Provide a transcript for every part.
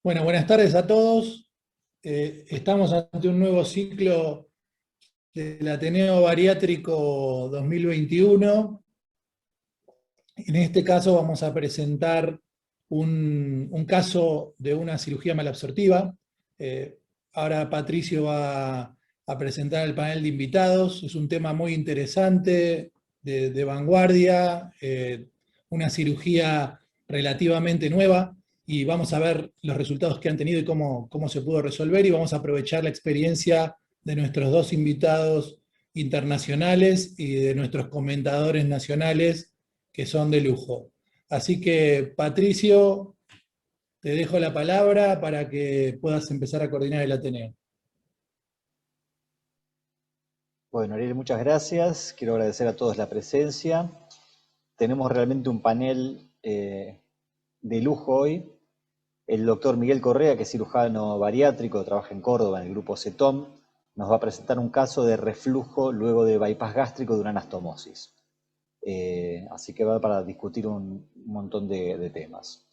Bueno, buenas tardes a todos. Estamos ante un nuevo ciclo del Ateneo Bariátrico 2021. En este caso vamos a presentar un caso de una cirugía malabsortiva. Eh, Ahora Patricio va a presentar el panel de invitados. Es un tema muy interesante, de vanguardia, una cirugía relativamente nueva, y vamos a ver los resultados que han tenido y cómo se pudo resolver, y vamos a aprovechar la experiencia de nuestros dos invitados internacionales y de nuestros comentadores nacionales, que son de lujo. Así que, Patricio, te dejo la palabra para que puedas empezar a coordinar el Ateneo. Bueno, Ariel, muchas gracias. Quiero agradecer a todos la presencia. Tenemos realmente un panel de lujo hoy. El doctor Miguel Correa, que es cirujano bariátrico, trabaja en Córdoba en el grupo CETOM, nos va a presentar un caso de reflujo luego de bypass gástrico de una anastomosis. Así que va para discutir un montón de temas.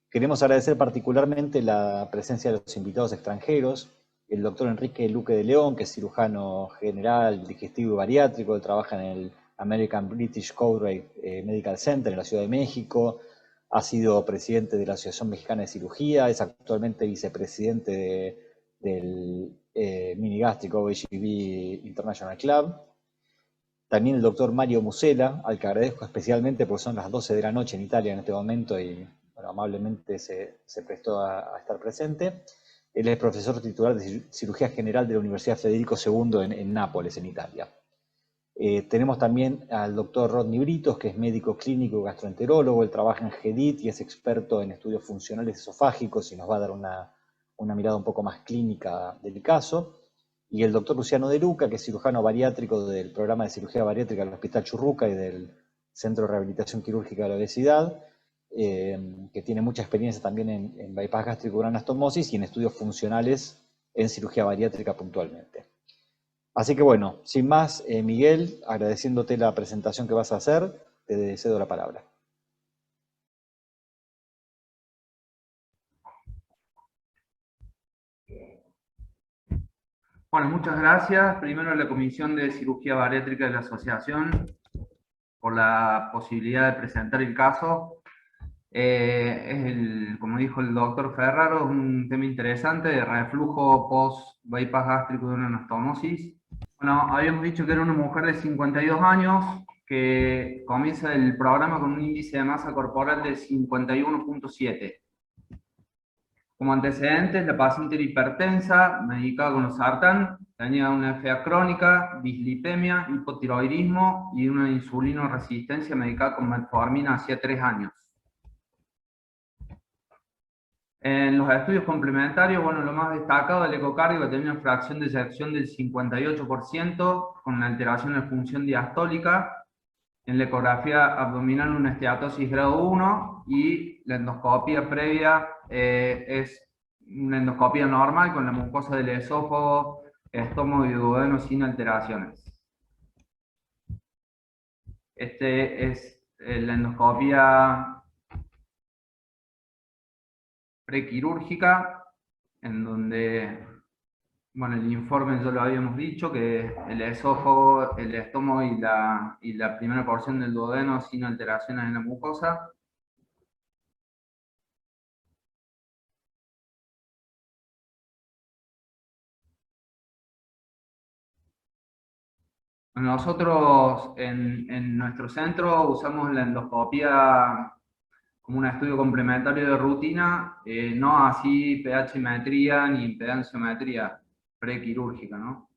Queremos agradecer particularmente la presencia de los invitados extranjeros, el doctor Enrique Luque de León, que es cirujano general, digestivo y bariátrico. Él trabaja en el American British Code Medical Center en la Ciudad de México, ha sido presidente de la Asociación Mexicana de Cirugía, es actualmente vicepresidente del Minigástrico OHB International Club. También el doctor Mario Musela, al que agradezco especialmente porque son las 12 de la noche en Italia en este momento y bueno, amablemente se prestó a estar presente. Él es profesor titular de Cirugía General de la Universidad Federico II en Nápoles, en Italia. Tenemos también al doctor Rodney Britos, que es médico clínico gastroenterólogo. Él trabaja en GEDIT y es experto en estudios funcionales esofágicos y nos va a dar una mirada un poco más clínica del caso. Y el doctor Luciano De Luca, que es cirujano bariátrico del programa de cirugía bariátrica del Hospital Churruca y del Centro de Rehabilitación Quirúrgica de la Obesidad, que tiene mucha experiencia también en bypass gástrico con anastomosis y en estudios funcionales en cirugía bariátrica puntualmente. Así que bueno, sin más, Miguel, agradeciéndote la presentación que vas a hacer, te cedo la palabra. Bueno, muchas gracias. Primero a la Comisión de Cirugía Bariátrica de la Asociación por la posibilidad de presentar el caso. Como dijo el doctor Ferraro, es un tema interesante de reflujo post-bypass gástrico de una anastomosis. Bueno, habíamos dicho que era una mujer de 52 años que comienza el programa con un índice de masa corporal de 51.7. Como antecedentes, la paciente era hipertensa, medicada con losartán, tenía una FA crónica, dislipemia, hipotiroidismo y una insulinoresistencia medicada con metformina hacía 3 años. En los estudios complementarios, bueno, lo más destacado del ecocardio, que tenía una fracción de eyección del 58%, con una alteración de función diastólica. En la ecografía abdominal una esteatosis grado 1 y la endoscopia previa es una endoscopia normal con la mucosa del esófago, estómago y duodeno sin alteraciones. Este es la endoscopia prequirúrgica, en donde, bueno, el informe ya lo habíamos dicho, que el esófago, el estómago y la primera porción del duodeno sin alteraciones en la mucosa. Nosotros en nuestro centro usamos la endoscopia como un estudio complementario de rutina, no así pH-metría ni impedanciometría prequirúrgica, ¿no?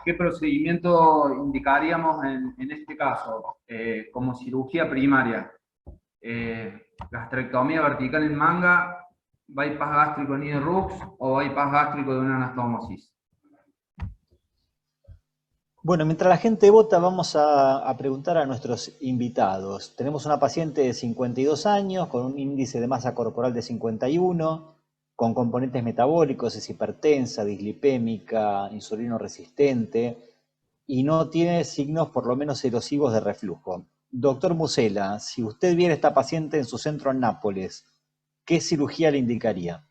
¿qué procedimiento indicaríamos en este caso? Como cirugía primaria. Gastrectomía vertical en manga, bypass gástrico en IDE-RUX o bypass gástrico de una anastomosis. Bueno, mientras la gente vota, vamos a preguntar a nuestros invitados. Tenemos una paciente de 52 años con un índice de masa corporal de 51, con componentes metabólicos, es hipertensa, dislipémica, insulino resistente y no tiene signos por lo menos erosivos de reflujo. Doctor Musela, si usted viera a esta paciente en su centro en Nápoles, ¿qué cirugía le indicaría?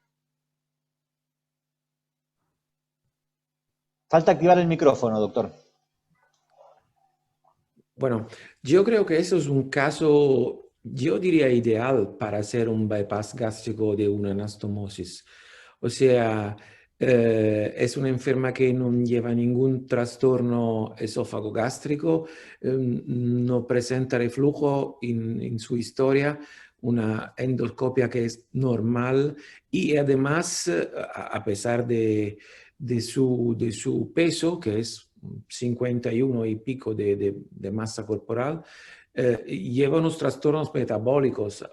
Falta activar el micrófono, doctor. Bueno, yo creo que eso es un caso, yo diría ideal para hacer un bypass gástrico de una anastomosis. O sea, es una enferma que no lleva ningún trastorno esófago-gástrico, no presenta reflujo en su historia, una endoscopia que es normal y además, a pesar de su peso, que es 51 y pico de masa corporal, lleva unos trastornos metabólicos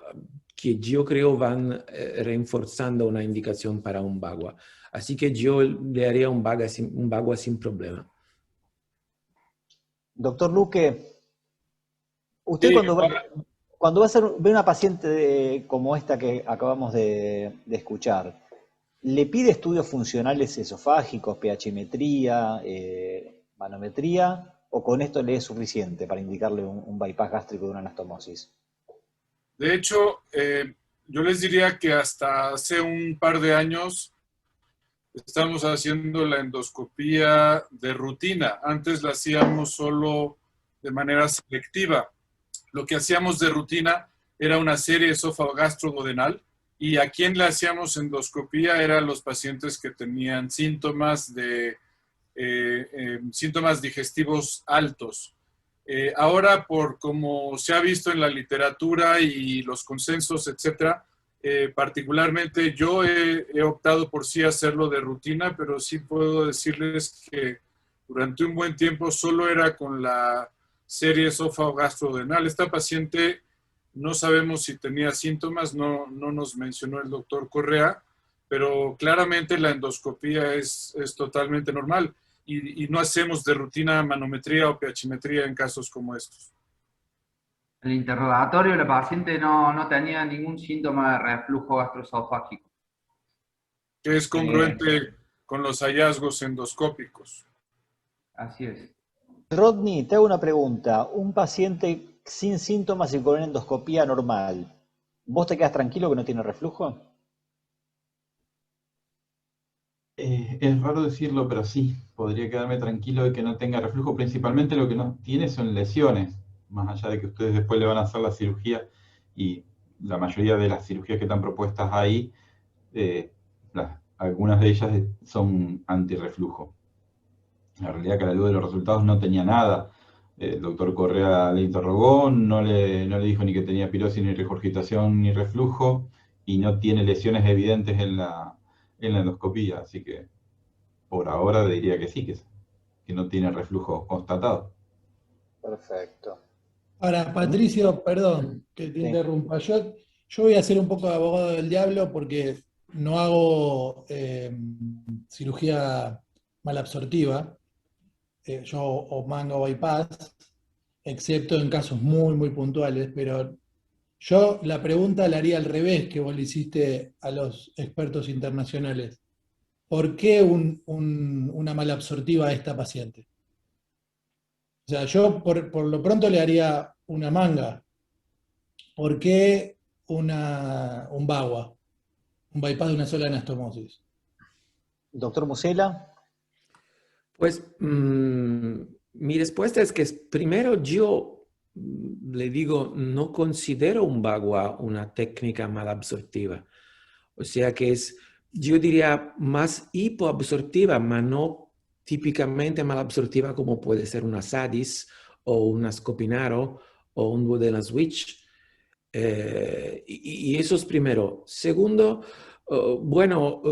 que yo creo van reforzando una indicación para un bagua. Así que yo le haría un bagua sin problema. Doctor Luque, usted Sí, cuando ve una paciente como esta que acabamos de escuchar, ¿le pide estudios funcionales esofágicos, pHmetría, manometría, o con esto le es suficiente para indicarle un bypass gástrico de una anastomosis? de hecho, yo les diría que hasta hace un par de años estamos haciendo la endoscopía de rutina. Antes la hacíamos solo de manera selectiva. Lo que hacíamos de rutina era una serie esófago-gastroduodenal, y a quien le hacíamos endoscopía eran los pacientes que tenían síntomas síntomas digestivos altos. Ahora, por como se ha visto en la literatura y los consensos, etcétera, particularmente yo he optado por sí hacerlo de rutina, pero sí puedo decirles que durante un buen tiempo solo era con la serie esófago-gastroduodenal. Esta paciente no sabemos si tenía síntomas, no nos mencionó el doctor Correa, pero claramente la endoscopía es totalmente normal y no hacemos de rutina manometría o pHmetría en casos como estos. En el interrogatorio la paciente no tenía ningún síntoma de reflujo gastroesofágico. Que es congruente con los hallazgos endoscópicos. Así es. Rodney, te hago una pregunta. Un paciente sin síntomas y con una endoscopía normal, ¿vos te quedas tranquilo que no tiene reflujo? Es raro decirlo, pero sí, podría quedarme tranquilo de que no tenga reflujo. Principalmente lo que no tiene son lesiones, más allá de que ustedes después le van a hacer la cirugía, y la mayoría de las cirugías que están propuestas ahí, algunas de ellas son antirreflujo. La realidad que a la luz de los resultados no tenía nada. El doctor Correa le interrogó, no le dijo ni que tenía pirosis, ni regurgitación, ni reflujo, y no tiene lesiones evidentes en la endoscopía, así que por ahora diría que sí, que no tiene reflujo constatado. Perfecto. Ahora, Patricio, perdón que te interrumpa. Yo voy a ser un poco de abogado del diablo porque no hago cirugía malabsortiva. Yo o manga o bypass, excepto en casos muy, muy puntuales, pero yo la pregunta la haría al revés que vos le hiciste a los expertos internacionales. ¿Por qué una malabsortiva a esta paciente? O sea, yo por lo pronto le haría una manga. ¿Por qué un bagua? Un bypass de una sola anastomosis. Doctor Musela. Pues mi respuesta es que primero yo le digo, no considero un bagua una técnica malabsortiva. O sea que yo diría más hipoabsortiva, pero no típicamente malabsortiva como puede ser una Sadis o una Scopinaro o un Woodella Switch. Y eso es primero. Segundo, Bueno,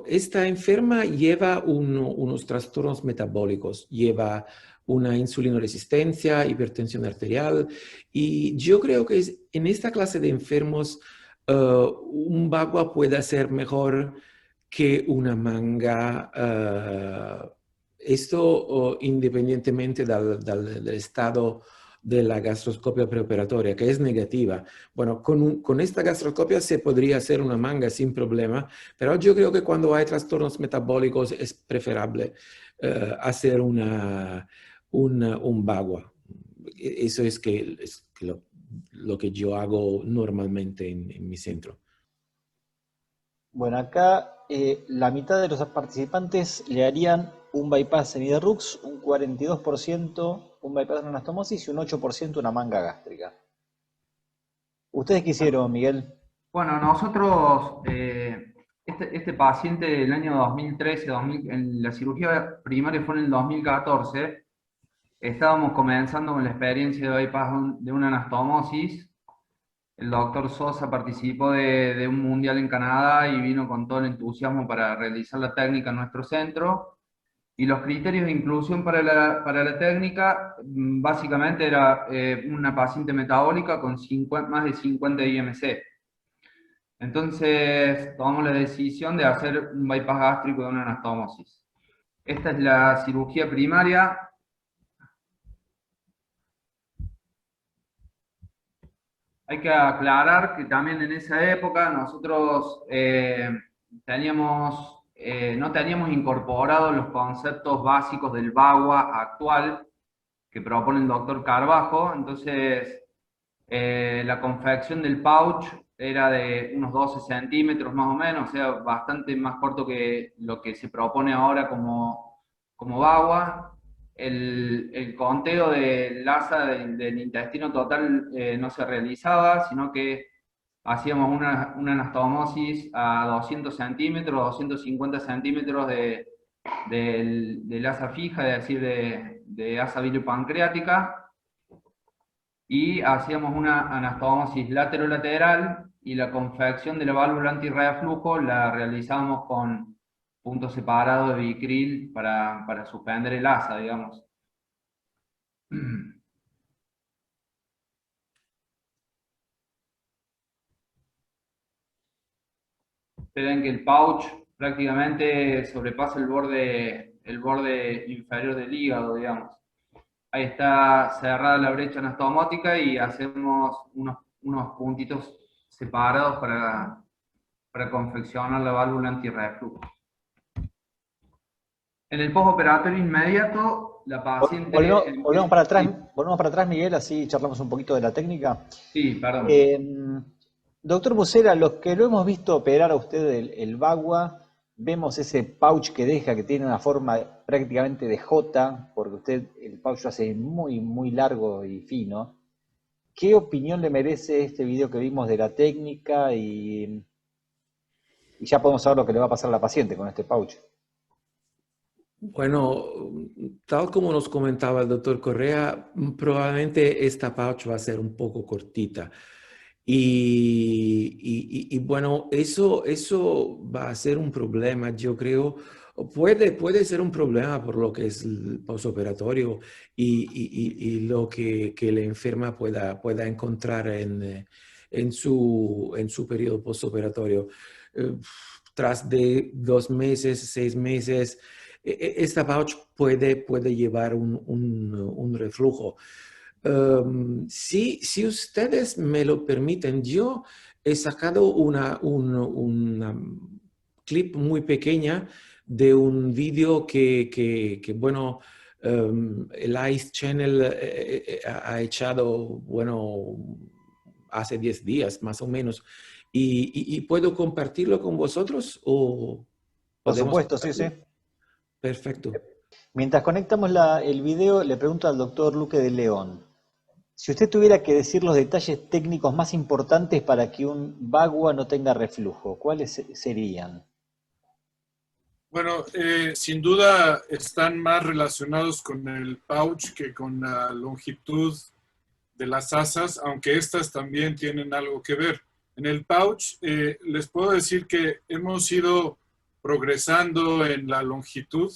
esta enferma lleva unos trastornos metabólicos, lleva una insulinoresistencia, hipertensión arterial, y yo creo que en esta clase de enfermos un bagua puede ser mejor que una manga, esto independientemente del estado de la gastroscopia preoperatoria, que es negativa. Bueno, con esta gastroscopia se podría hacer una manga sin problema, pero yo creo que cuando hay trastornos metabólicos es preferible hacer un bagua. Eso es lo que yo hago normalmente en mi centro. Bueno, acá la mitad de los participantes le harían un bypass semiderrux, un 42% un bypass de anastomosis y un 8% una manga gástrica. ¿Ustedes qué hicieron, Miguel? Bueno, nosotros, este paciente del año 2013, en la cirugía primaria fue en el 2014, estábamos comenzando con la experiencia de bypass de una anastomosis. El doctor Sosa participó de un mundial en Canadá y vino con todo el entusiasmo para realizar la técnica en nuestro centro. Y los criterios de inclusión para la técnica, básicamente era una paciente metabólica con más de 50 IMC. Entonces tomamos la decisión de hacer un bypass gástrico de una anastomosis. Esta es la cirugía primaria. Hay que aclarar que también en esa época nosotros no teníamos incorporados los conceptos básicos del bagua actual que propone el doctor Carbajo. Entonces, la confección del pouch era de unos 12 centímetros más o menos, o sea, bastante más corto que lo que se propone ahora como bagua. El conteo del asa del intestino total no se realizaba, sino que hacíamos una anastomosis a 200 centímetros, 250 centímetros del asa fija, es decir, de asa biliopancreática, y hacíamos una anastomosis laterolateral, y la confección de la válvula antirreflujo la realizábamos con puntos separados de Vicryl para suspender el asa, digamos. Ven que el pouch prácticamente sobrepasa el borde inferior del hígado, digamos. Ahí está cerrada la brecha anastomótica y hacemos unos puntitos separados para confeccionar la válvula antirreflujo. En el postoperatorio inmediato, la paciente... Volvemos para atrás, Miguel, así charlamos un poquito de la técnica. Sí, perdón. Doctor Muslera, los que lo hemos visto operar a usted el bagua, vemos ese pouch que deja, que tiene una forma prácticamente de J, porque usted el pouch lo hace muy, muy largo y fino. ¿Qué opinión le merece este video que vimos de la técnica? Y ya podemos saber lo que le va a pasar a la paciente con este pouch. Bueno, tal como nos comentaba el doctor Correa, probablemente esta pouch va a ser un poco cortita. Y bueno, eso va a ser un problema, yo creo. Puede ser un problema por lo que es el postoperatorio y lo que la enferma pueda encontrar en su periodo postoperatorio. Tras de 2 meses, 6 meses, esta pouch puede llevar un reflujo. Si ustedes me lo permiten, yo he sacado una clip muy pequeña de un video que bueno, el ICE Channel ha echado, bueno, hace 10 días más o menos. ¿Y puedo compartirlo con vosotros? ¿O por supuesto, sí, sí. Perfecto. Mientras conectamos el video, le pregunto al doctor Luque de León. Si usted tuviera que decir los detalles técnicos más importantes para que un bagua no tenga reflujo, ¿cuáles serían? Bueno, sin duda están más relacionados con el pouch que con la longitud de las asas, aunque estas también tienen algo que ver. En el pouch les puedo decir que hemos ido progresando en la longitud.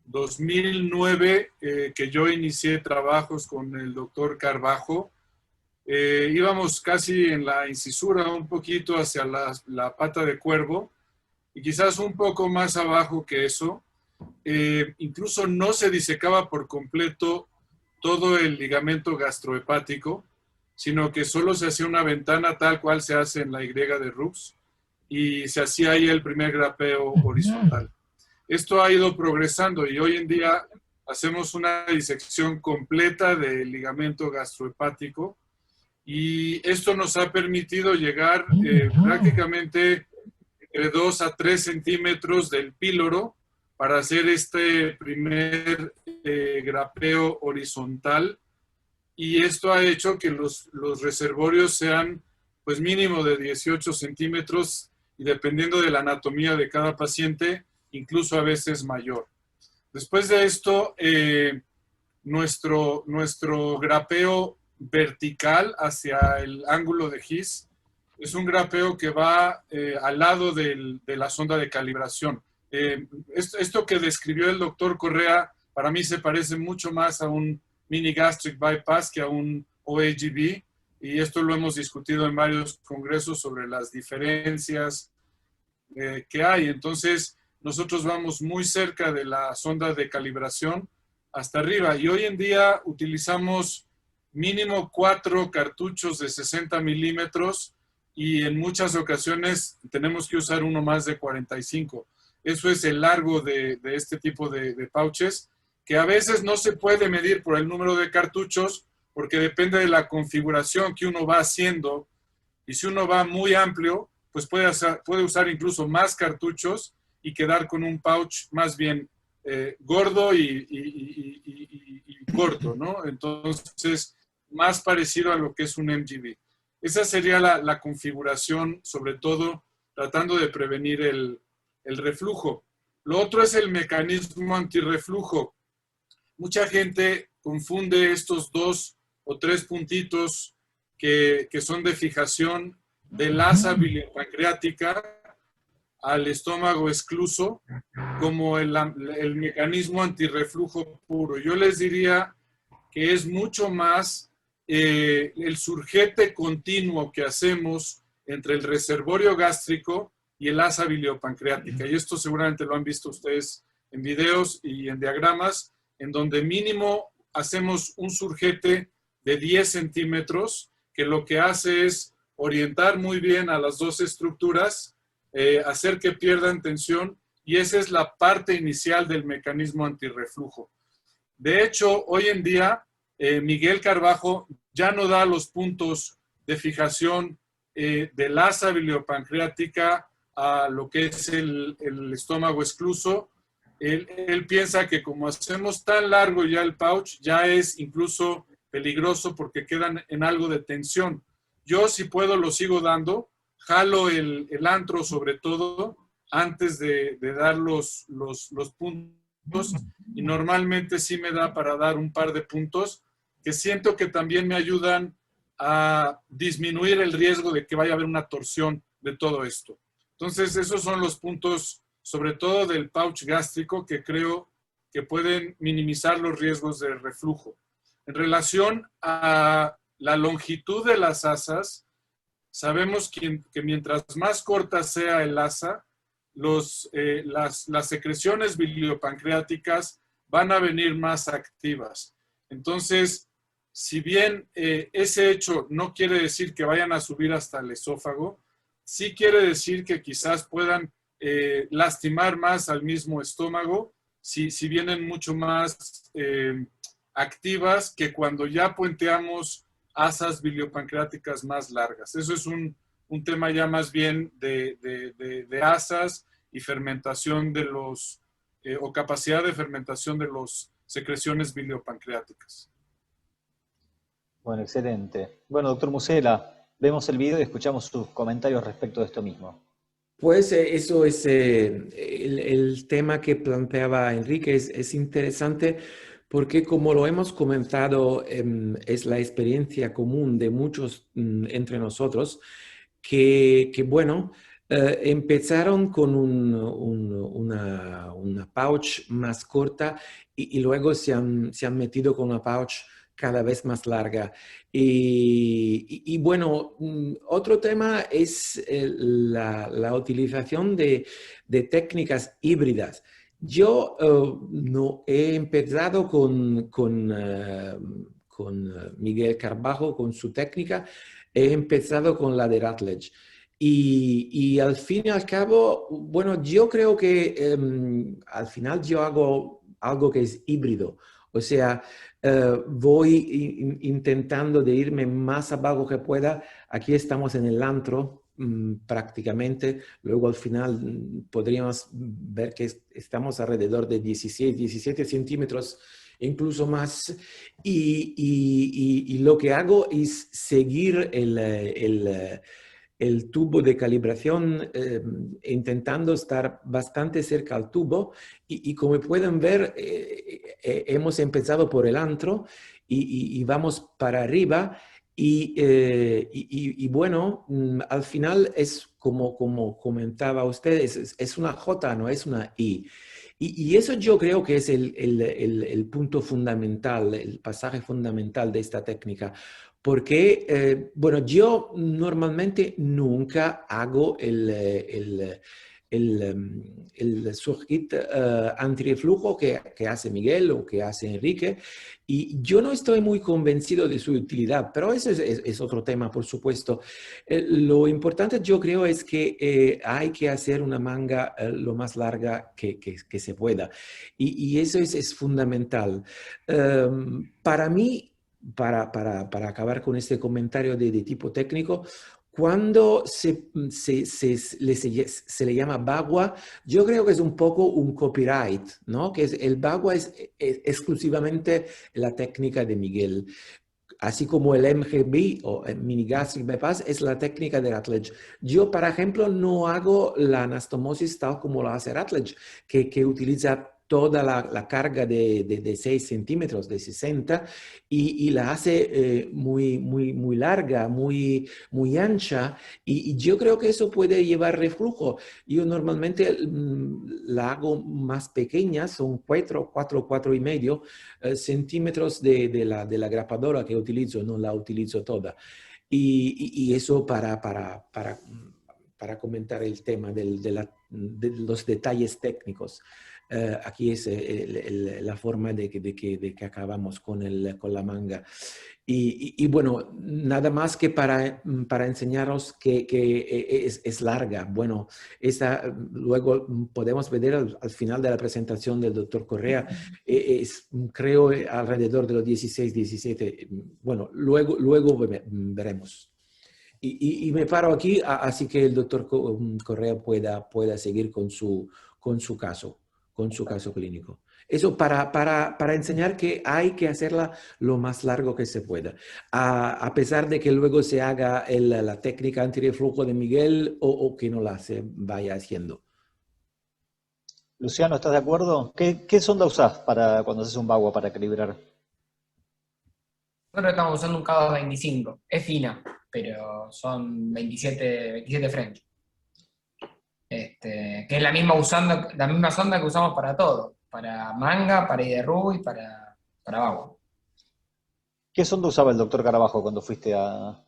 2009, que yo inicié trabajos con el doctor Carbajo, íbamos casi en la incisura, un poquito hacia la pata de cuervo, y quizás un poco más abajo que eso. Incluso no se disecaba por completo todo el ligamento gastrohepático, sino que solo se hacía una ventana tal cual se hace en la Y de Rux, y se hacía ahí el primer grapeo horizontal. Esto ha ido progresando y hoy en día hacemos una disección completa del ligamento gastrohepático, y esto nos ha permitido llegar prácticamente de 2 a 3 centímetros del píloro para hacer este primer grapeo horizontal, y esto ha hecho que los reservorios sean pues mínimo de 18 centímetros y dependiendo de la anatomía de cada paciente, incluso a veces mayor. Después de esto, nuestro grapeo vertical hacia el ángulo de His es un grapeo que va al lado de la sonda de calibración. Esto que describió el doctor Correa, para mí se parece mucho más a un mini gastric bypass que a un OAGB, y esto lo hemos discutido en varios congresos sobre las diferencias que hay. Entonces, nosotros vamos muy cerca de la sonda de calibración hasta arriba, y hoy en día utilizamos mínimo 4 cartuchos de 60 milímetros y en muchas ocasiones tenemos que usar uno más de 45. Eso es el largo de este tipo de pouches, que a veces no se puede medir por el número de cartuchos porque depende de la configuración que uno va haciendo, y si uno va muy amplio, pues puede usar incluso más cartuchos y quedar con un pouch más bien gordo y corto, ¿no? Entonces, más parecido a lo que es un MGB. Esa sería la configuración, sobre todo tratando de prevenir el reflujo. Lo otro es el mecanismo antirreflujo. Mucha gente confunde estos 2 o 3 puntitos que son de fijación del asa biliopancreática al estómago escluso como el mecanismo antirreflujo puro. Yo les diría que es mucho más el surgete continuo que hacemos entre el reservorio gástrico y el asa biliopancreática. Y esto seguramente lo han visto ustedes en videos y en diagramas, en donde mínimo hacemos un surgete de 10 centímetros, que lo que hace es orientar muy bien a las dos estructuras, hacer que pierdan tensión, y esa es la parte inicial del mecanismo antirreflujo. De hecho, hoy en día, Miguel Carbajo ya no da los puntos de fijación del asa biliopancreática a lo que es el estómago escluso. Él piensa que como hacemos tan largo ya el pouch, ya es incluso peligroso porque quedan en algo de tensión. Yo, si puedo, lo sigo dando. Jalo el antro sobre todo antes de dar los puntos, y normalmente sí me da para dar un par de puntos que siento que también me ayudan a disminuir el riesgo de que vaya a haber una torsión de todo esto. Entonces, esos son los puntos, sobre todo del pouch gástrico, que creo que pueden minimizar los riesgos de reflujo. En relación a la longitud de las asas, sabemos que mientras más corta sea el asa, las secreciones biliopancreáticas van a venir más activas. Entonces, si bien ese hecho no quiere decir que vayan a subir hasta el esófago, sí quiere decir que quizás puedan lastimar más al mismo estómago si vienen mucho más activas que cuando ya puenteamos asas biliopancreáticas más largas. Eso es un tema ya más bien de asas y fermentación de o capacidad de fermentación de las secreciones biliopancreáticas. Bueno, excelente. Bueno, doctor Musela, vemos el video y escuchamos sus comentarios respecto de esto mismo. Pues eso es el tema que planteaba Enrique, es interesante porque, como lo hemos comentado, es la experiencia común de muchos entre nosotros, bueno, empezaron con una pouch más corta y luego se han metido con una pouch cada vez más larga. Y bueno, otro tema es la utilización de técnicas híbridas. Yo no he empezado con Miguel Carbajo, con su técnica, he empezado con la de Rutledge. Y al fin y al cabo, bueno, yo creo que al final yo hago algo que es híbrido. O sea, voy intentando de irme más abajo que pueda. Aquí estamos en el antro prácticamente. Luego al final podríamos ver que estamos alrededor de 16, 17 centímetros, incluso más. Y lo que hago es seguir el tubo de calibración, intentando estar bastante cerca al tubo y como pueden ver, hemos empezado por el antro y vamos para arriba y bueno, al final es como comentaba usted, es una J, no es una I. Y eso yo creo que es el punto fundamental, el pasaje fundamental de esta técnica. Porque, bueno, yo normalmente nunca hago el circuit antirreflujo que hace Miguel o que hace Enrique, y yo no estoy muy convencido de su utilidad, pero eso es otro tema, por supuesto. Lo importante yo creo es que hay que hacer una manga lo más larga que se pueda, y eso es fundamental. Para mí, para acabar con este comentario de tipo técnico, cuando se le llama bagua, yo creo que es un poco un copyright, ¿no? Que el bagua es exclusivamente la técnica de Miguel. Así como el MGB o el mini gastric bypass es la técnica de Rutledge. Yo, por ejemplo, no hago la anastomosis tal como lo hace Rutledge, que utiliza toda la carga de 6 centímetros, de 60, y la hace muy larga, muy ancha, y yo creo que eso puede llevar reflujo. Yo normalmente la hago más pequeña, son 4 y medio centímetros de la grapadora que utilizo, no la utilizo toda. Y eso para comentar el tema de los detalles técnicos. Aquí es la forma de que acabamos con la manga. Y bueno, nada más que para enseñaros que es larga. Bueno, luego podemos ver al final de la presentación del doctor Correa, creo alrededor de los 16, 17. Bueno, luego veremos. Y me paro aquí, así que el doctor Correa pueda seguir con su caso clínico. Eso para enseñar que hay que hacerla lo más largo que se pueda. A pesar de que luego se haga la técnica antirreflujo de Miguel o que no la se vaya haciendo. Luciano, ¿estás de acuerdo? ¿Qué sonda usás para cuando haces un bagua para calibrar? Nosotros estamos usando un K225. Es fina, pero son 27 French. Que es la misma sonda que usamos para todo. Para manga, para IDRU y para bagua. ¿Qué sonda usaba el doctor Carabajo cuando fuiste a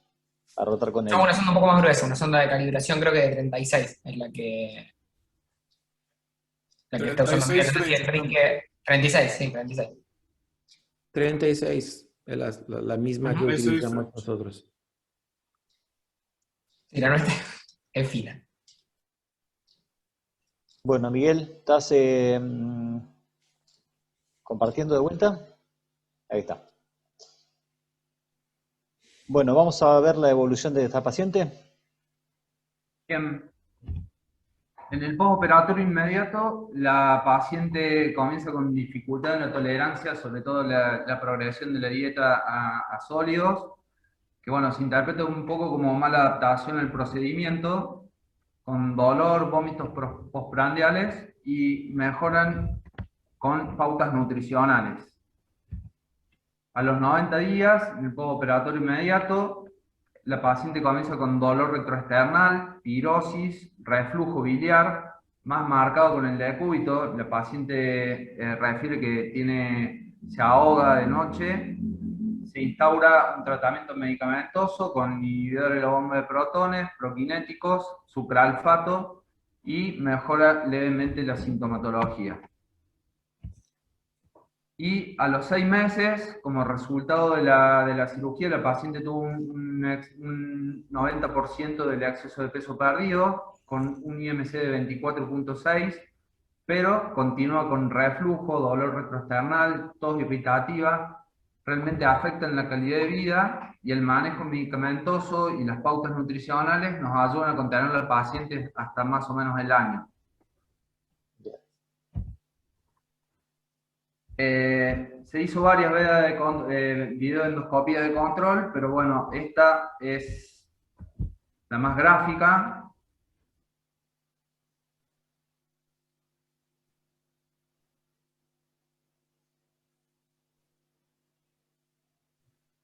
rotar con él? Usamos una sonda un poco más gruesa, una sonda de calibración creo que de 36. Es la que está usando Miguel. 36, sí, 36. 36, la misma que utilizamos nosotros. Y la nuestra es fina. Bueno, Miguel, ¿estás compartiendo de vuelta? Ahí está. Bueno, vamos a ver la evolución de esta paciente. Bien. En el postoperatorio inmediato, la paciente comienza con dificultad en la tolerancia, sobre todo la progresión de la dieta a sólidos, que bueno, se interpreta un poco como mala adaptación al procedimiento, con dolor, vómitos postprandiales y mejoran con pautas nutricionales. A los 90 días, en el postoperatorio inmediato, la paciente comienza con dolor retroesternal, pirosis, reflujo biliar, más marcado con el decúbito. La paciente refiere que se ahoga de noche. Se instaura un tratamiento medicamentoso con inhibidores de la bomba de protones, prokinéticos, supralfato y mejora levemente la sintomatología. Y a los 6 meses, como resultado de la cirugía, la paciente tuvo un 90% del exceso de peso perdido, con un IMC de 24.6, pero continúa con reflujo, dolor retroesternal, tos irritativa. Realmente afectan la calidad de vida, y el manejo medicamentoso y las pautas nutricionales nos ayudan a contener al paciente hasta más o menos el año. Se hizo varias videoendoscopías de control, pero bueno, esta es la más gráfica.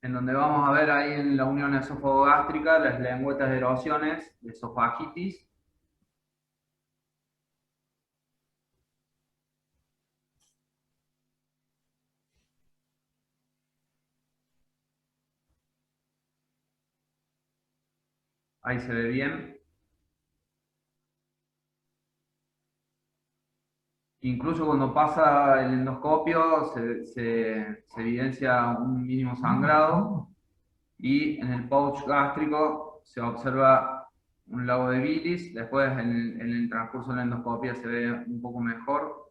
En donde vamos a ver ahí en la unión esófago-gástrica las lengüetas de erosiones de esofagitis. Ahí se ve bien. Incluso cuando pasa el endoscopio se evidencia un mínimo sangrado, y en el pouch gástrico se observa un lago de bilis. Después en el transcurso de la endoscopia se ve un poco mejor.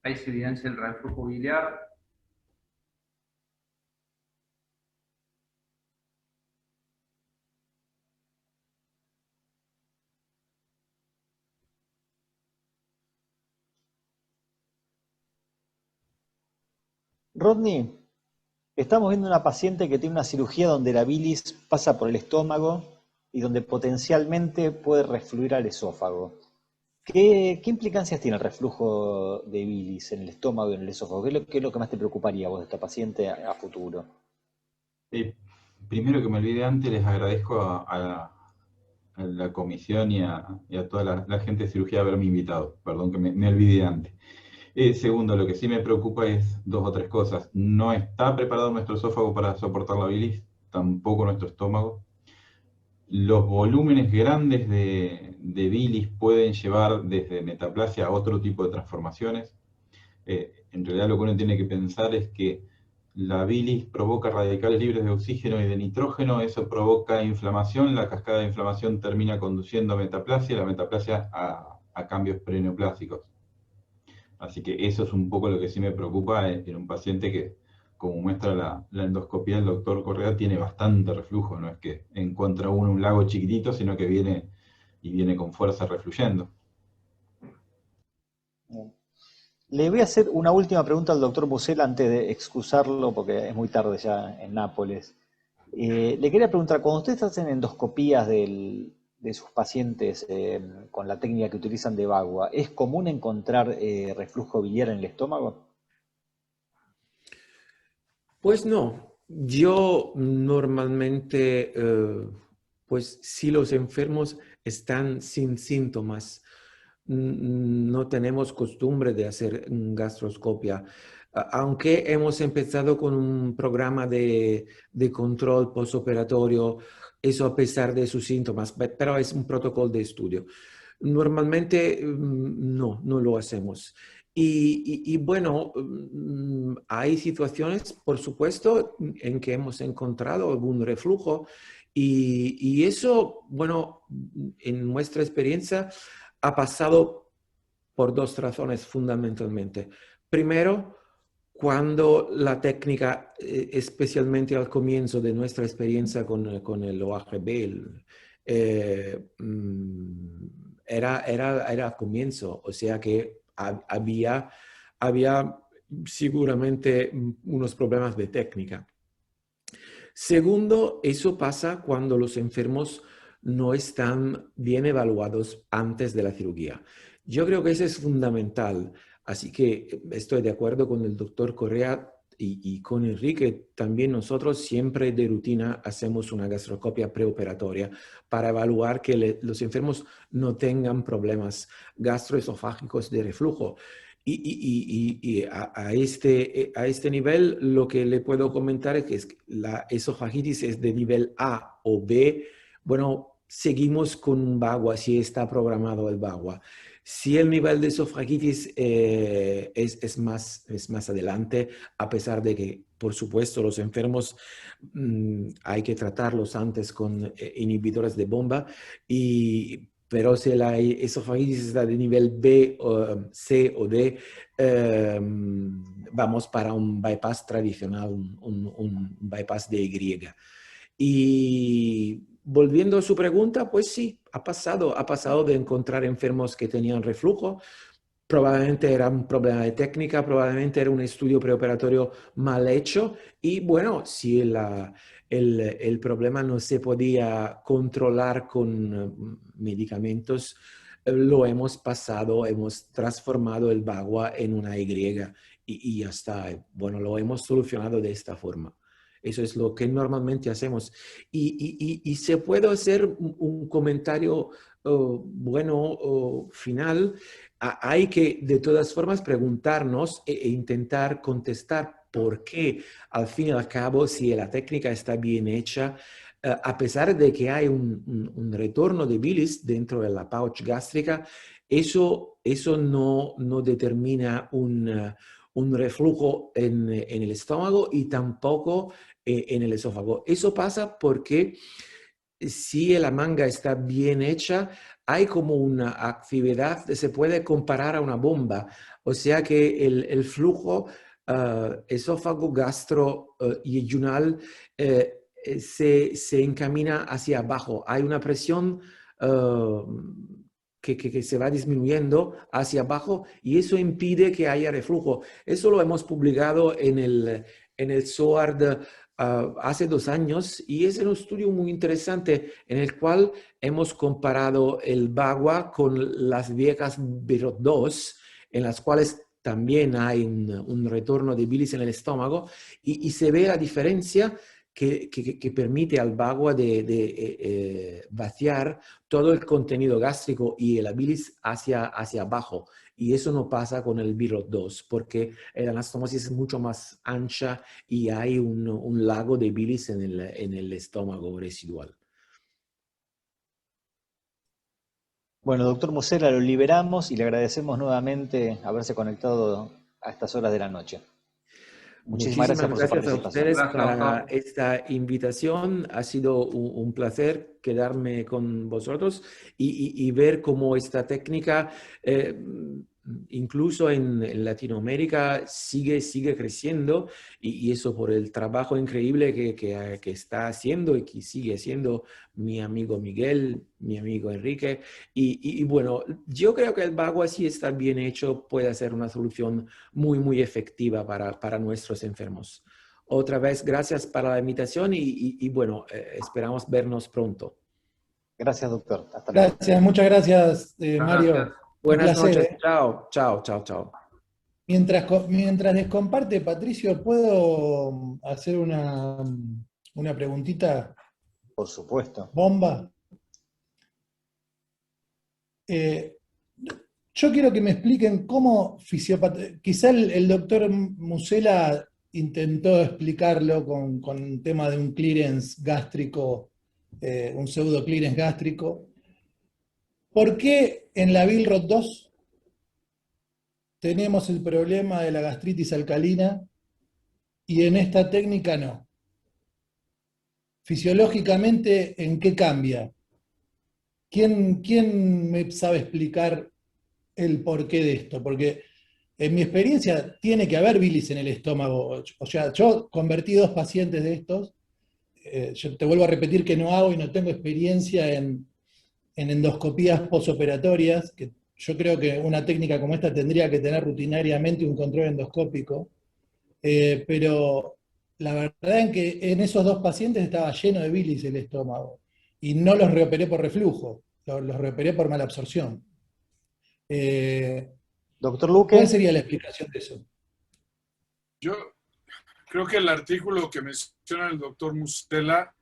Ahí se evidencia el reflujo biliar. Rodney, estamos viendo una paciente que tiene una cirugía donde la bilis pasa por el estómago y donde potencialmente puede refluir al esófago. ¿Qué implicancias tiene el reflujo de bilis en el estómago y en el esófago? ¿Qué es lo que más te preocuparía vos de esta paciente a futuro? Primero que me olvidé antes, les agradezco a la comisión y a toda la gente de cirugía haberme invitado. Perdón que me olvidé antes. Segundo, lo que sí me preocupa es 2 o 3 cosas. No está preparado nuestro esófago para soportar la bilis, tampoco nuestro estómago. Los volúmenes grandes de bilis pueden llevar desde metaplasia a otro tipo de transformaciones. En realidad lo que uno tiene que pensar es que la bilis provoca radicales libres de oxígeno y de nitrógeno, eso provoca inflamación, la cascada de inflamación termina conduciendo a metaplasia, la metaplasia a cambios preneoplásicos. Así que eso es un poco lo que sí me preocupa en un paciente que, como muestra la endoscopía del doctor Correa, tiene bastante reflujo, no es que encuentra uno un lago chiquitito, sino que viene con fuerza refluyendo. Le voy a hacer una última pregunta al doctor Bucel antes de excusarlo, porque es muy tarde ya en Nápoles. Le quería preguntar, cuando ustedes hacen endoscopías de sus pacientes con la técnica que utilizan de Bagua, ¿es común encontrar reflujo biliar en el estómago? Pues no, yo normalmente, pues si los enfermos están sin síntomas, no tenemos costumbre de hacer gastroscopia, aunque hemos empezado con un programa de control postoperatorio, eso a pesar de sus síntomas, pero es un protocolo de estudio. Normalmente no lo hacemos. Y bueno, hay situaciones, por supuesto, en que hemos encontrado algún reflujo y eso, bueno, en nuestra experiencia ha pasado por 2 razones fundamentalmente. Primero, cuando la técnica, especialmente al comienzo de nuestra experiencia con el OHB, era al comienzo, o sea que había seguramente unos problemas de técnica. Segundo, eso pasa cuando los enfermos no están bien evaluados antes de la cirugía. Yo creo que eso es fundamental. Así que estoy de acuerdo con el doctor Correa y con Enrique. También nosotros siempre de rutina hacemos una gastroscopia preoperatoria para evaluar que los enfermos no tengan problemas gastroesofágicos de reflujo. Y a este nivel lo que le puedo comentar es que la esofagitis es de nivel A o B. Bueno, seguimos con un VAGUA si está programado el VAGUA. Si el nivel de esofagitis es más adelante, a pesar de que, por supuesto, los enfermos hay que tratarlos antes con inhibidores de bomba, pero si la esofagitis está de nivel B, C o D, vamos para un bypass tradicional, un bypass de Y. Y volviendo a su pregunta, pues sí, ha pasado de encontrar enfermos que tenían reflujo. Probablemente era un problema de técnica, probablemente era un estudio preoperatorio mal hecho y bueno, si el problema no se podía controlar con medicamentos, lo hemos pasado, hemos transformado el VAGUA en una Y y ya está. Bueno, lo hemos solucionado de esta forma. Eso es lo que normalmente hacemos. Y se puede hacer un comentario final. Hay que de todas formas preguntarnos e intentar contestar por qué al fin y al cabo si la técnica está bien hecha, a pesar de que hay un retorno de bilis dentro de la pouch gástrica, eso no determina un reflujo en el estómago y tampoco en el esófago. Eso pasa porque si la manga está bien hecha, hay como una actividad que se puede comparar a una bomba. O sea que el flujo esófago gastro yeyunal se encamina hacia abajo. Hay una presión que se va disminuyendo hacia abajo y eso impide que haya reflujo. Eso lo hemos publicado en el SOARD hace 2 años y es un estudio muy interesante en el cual hemos comparado el VAGUA con las viejas Birot 2, en las cuales también hay un retorno de bilis en el estómago y se ve la diferencia que permite al VAGUA de vaciar todo el contenido gástrico y la bilis hacia abajo. Y eso no pasa con el Birot 2, porque la anastomosis es mucho más ancha y hay un lago de bilis en el estómago residual. Bueno, doctor Musela, lo liberamos y le agradecemos nuevamente haberse conectado a estas horas de la noche. Muchísimas gracias por su participación. A ustedes Gracias, para doctor. esta invitación. Ha sido un placer quedarme con vosotros y ver cómo esta técnica, incluso en Latinoamérica, sigue creciendo y eso por el trabajo increíble que está haciendo y que sigue haciendo mi amigo Miguel, mi amigo Enrique. Y bueno, yo creo que el VAGUA, si está bien hecho, puede ser una solución muy efectiva para nuestros enfermos. Otra vez, gracias para la invitación y bueno, esperamos vernos pronto. Gracias, doctor. Hasta luego. Gracias, muchas gracias, Mario. Gracias. Buenas Un placer, noches. Chao. Mientras descomparte, Patricio, ¿puedo hacer una preguntita Por supuesto. bomba? Yo quiero que me expliquen cómo quizá el doctor Musela intentó explicarlo con el tema de un clearance gástrico, un pseudo clearance gástrico. ¿Por qué en la Billroth 2 tenemos el problema de la gastritis alcalina y en esta técnica no? Fisiológicamente, ¿en qué cambia? ¿Quién me sabe explicar el porqué de esto? Porque en mi experiencia tiene que haber bilis en el estómago. O sea, yo convertí 2 pacientes de estos. Yo te vuelvo a repetir que no hago y no tengo experiencia en endoscopías posoperatorias, que yo creo que una técnica como esta tendría que tener rutinariamente un control endoscópico, pero la verdad es que en esos 2 pacientes estaba lleno de bilis el estómago, y no los reoperé por reflujo, los reoperé por mala absorción. Doctor ¿Cuál Luque. sería la explicación de eso? Yo creo que el artículo que menciona el doctor Mustela,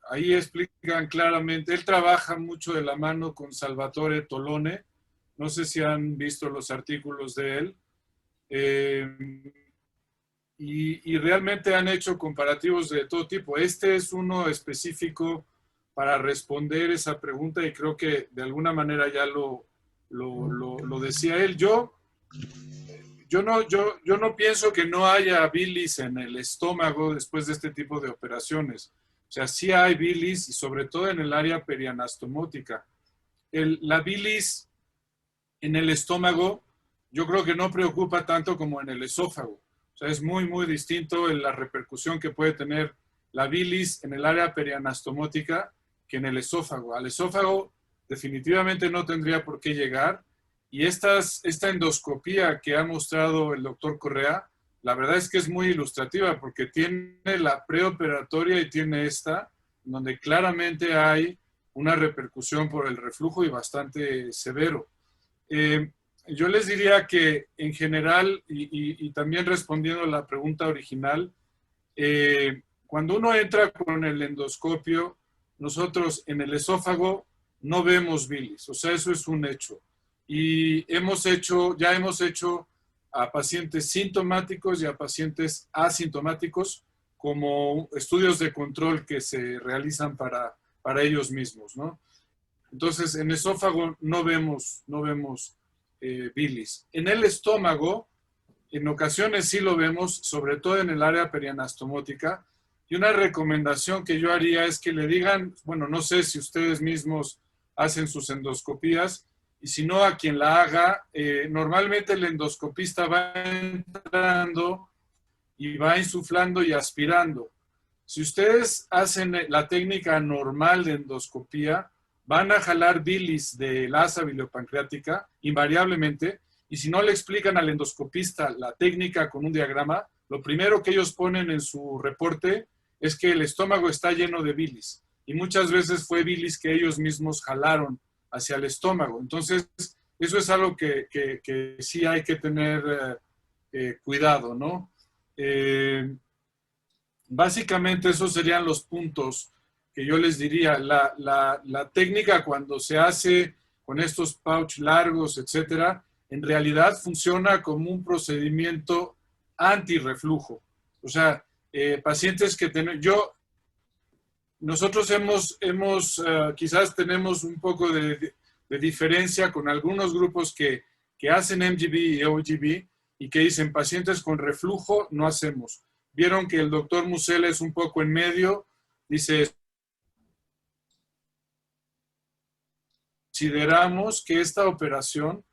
ahí explican claramente, él trabaja mucho de la mano con Salvatore Tolone, no sé si han visto los artículos de él, y realmente han hecho comparativos de todo tipo. Este es uno específico para responder esa pregunta y creo que de alguna manera ya lo decía él. Yo no pienso que no haya bilis en el estómago después de este tipo de operaciones. O sea, sí hay bilis y sobre todo en el área perianastomótica. La bilis en el estómago yo creo que no preocupa tanto como en el esófago. O sea, es muy, muy distinto la repercusión que puede tener la bilis en el área perianastomótica que en el esófago. Al esófago definitivamente no tendría por qué llegar. Y esta endoscopía que ha mostrado el doctor Correa, la verdad es que es muy ilustrativa porque tiene la preoperatoria y tiene esta, donde claramente hay una repercusión por el reflujo y bastante severo. Yo les diría que en general, y también respondiendo a la pregunta original, cuando uno entra con el endoscopio, nosotros en el esófago no vemos bilis, o sea, eso es un hecho. Y ya hemos hecho a pacientes sintomáticos y a pacientes asintomáticos como estudios de control que se realizan para ellos mismos, ¿no? Entonces, en esófago no vemos bilis. En el estómago, en ocasiones sí lo vemos, sobre todo en el área perianastomótica, y una recomendación que yo haría es que le digan, bueno, no sé si ustedes mismos hacen sus endoscopías, y si no, a quien la haga, normalmente el endoscopista va entrando y va insuflando y aspirando. Si ustedes hacen la técnica normal de endoscopía, van a jalar bilis de la asa biliopancreática, invariablemente, y si no le explican al endoscopista la técnica con un diagrama, lo primero que ellos ponen en su reporte es que el estómago está lleno de bilis, y muchas veces fue bilis que ellos mismos jalaron hacia el estómago. Entonces, eso es algo que sí hay que tener cuidado, ¿no? Básicamente esos serían los puntos que yo les diría. La técnica cuando se hace con estos pouch largos, etcétera, en realidad funciona como un procedimiento antirreflujo. O sea, pacientes que nosotros quizás tenemos un poco de diferencia con algunos grupos que hacen MGB y OGB y que dicen pacientes con reflujo no hacemos. Vieron que el doctor Musel es un poco en medio, dice, consideramos que esta operación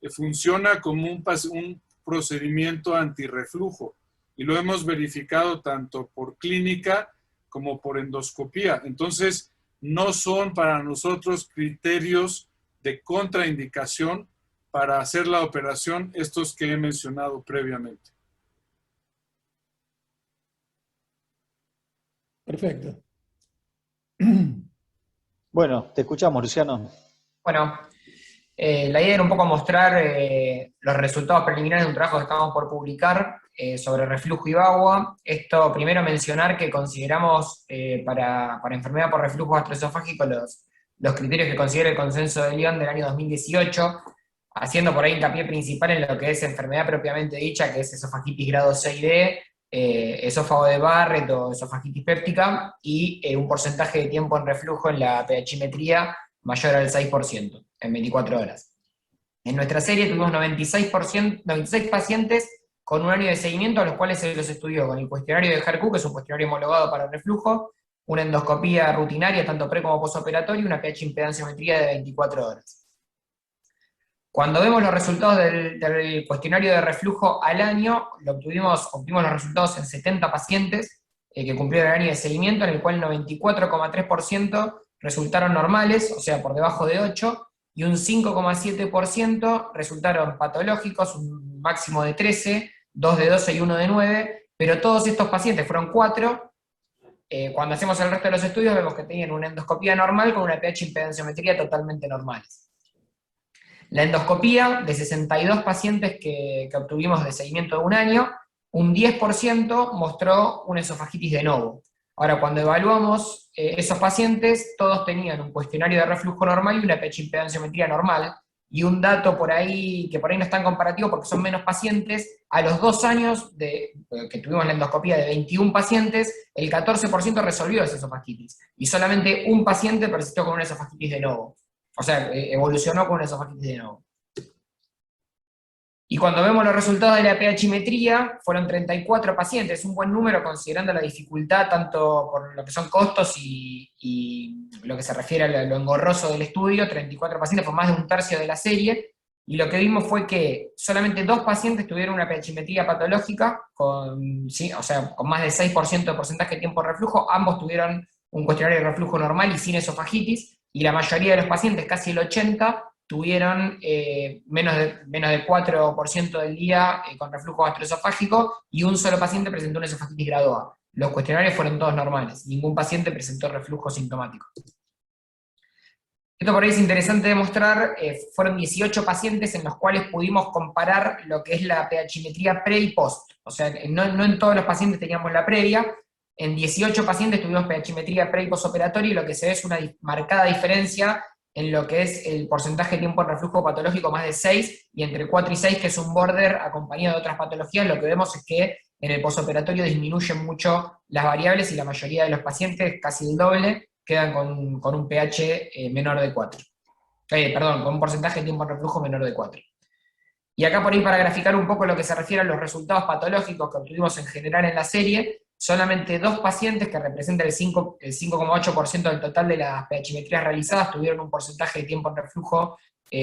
funciona como un procedimiento antirreflujo y lo hemos verificado tanto por clínica como por endoscopía. Entonces, no son para nosotros criterios de contraindicación para hacer la operación estos que he mencionado previamente. Perfecto. Bueno, te escuchamos, Luciano. Bueno, la idea era un poco mostrar los resultados preliminares de un trabajo que estamos por publicar sobre reflujo y vagua. Esto, primero mencionar que consideramos para enfermedad por reflujo gastroesofágico los criterios que considera el consenso de Lyon del año 2018, haciendo por ahí hincapié principal en lo que es enfermedad propiamente dicha, que es esofagitis grado 6D, esófago de Barrett o esofagitis péptica, y un porcentaje de tiempo en reflujo en la pHimetría mayor al 6% en 24 horas. En nuestra serie tuvimos 96 pacientes con un año de seguimiento, a los cuales se los estudió con el cuestionario de HER2, que es un cuestionario homologado para el reflujo, una endoscopía rutinaria, tanto pre como postoperatoria, y una pH impedanciometría de 24 horas. Cuando vemos los resultados del cuestionario de reflujo al año, obtuvimos los resultados en 70 pacientes que cumplieron el año de seguimiento, en el cual 94,3% resultaron normales, o sea, por debajo de 8, y un 5,7% resultaron patológicos, un máximo de 13, 2 de 12 y 1 de 9, pero todos estos pacientes, fueron 4, cuando hacemos el resto de los estudios vemos que tenían una endoscopía normal con una pH impedanciometría totalmente normales. La endoscopía, de 62 pacientes que obtuvimos de seguimiento de un año, un 10% mostró una esofagitis de novo. Ahora, cuando evaluamos esos pacientes, todos tenían un cuestionario de reflujo normal y una pH impedanciometría normal, y un dato por ahí, que por ahí no es tan comparativo porque son menos pacientes, a los 2 años que tuvimos la endoscopía de 21 pacientes, el 14% resolvió esa esofagitis, y solamente un paciente persistió con una esofagitis de novo. O sea, evolucionó con una esofagitis de novo. Y cuando vemos los resultados de la pHimetría, fueron 34 pacientes, un buen número considerando la dificultad, tanto por lo que son costos y lo que se refiere a lo engorroso del estudio. 34 pacientes, fue más de un tercio de la serie, y lo que vimos fue que solamente 2 pacientes tuvieron una pHimetría patológica, sí, o sea, con más del 6% de porcentaje de tiempo de reflujo. Ambos tuvieron un cuestionario de reflujo normal y sin esofagitis, y la mayoría de los pacientes, casi el 80%, tuvieron menos de 4% del día con reflujo gastroesofágico, y un solo paciente presentó una esofagitis grado A. Los cuestionarios fueron todos normales, ningún paciente presentó reflujo sintomático. Esto por ahí es interesante demostrar, fueron 18 pacientes en los cuales pudimos comparar lo que es la pHimetría pre y post. O sea, no en todos los pacientes teníamos la previa, en 18 pacientes tuvimos pHimetría pre y postoperatoria, y lo que se ve es una marcada diferencia en lo que es el porcentaje de tiempo en reflujo patológico, más de 6, y entre 4 y 6, que es un border acompañado de otras patologías, lo que vemos es que en el postoperatorio disminuyen mucho las variables, y la mayoría de los pacientes, casi el doble, quedan con un pH menor de 4. Perdón, con un porcentaje de tiempo en reflujo menor de 4. Y acá por ahí, para graficar un poco lo que se refiere a los resultados patológicos que obtuvimos en general en la serie, solamente 2 pacientes, que representan el 5,8% del total de las pHimetrías realizadas, tuvieron un porcentaje de tiempo en reflujo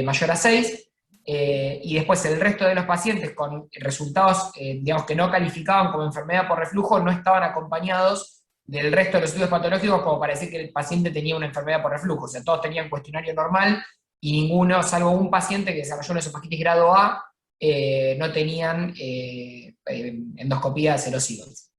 mayor a 6, y después el resto de los pacientes con resultados, digamos, que no calificaban como enfermedad por reflujo, no estaban acompañados del resto de los estudios patológicos como para decir que el paciente tenía una enfermedad por reflujo. O sea, todos tenían cuestionario normal, y ninguno, salvo un paciente que desarrolló una esofagitis grado A, no tenían endoscopía serosígonis.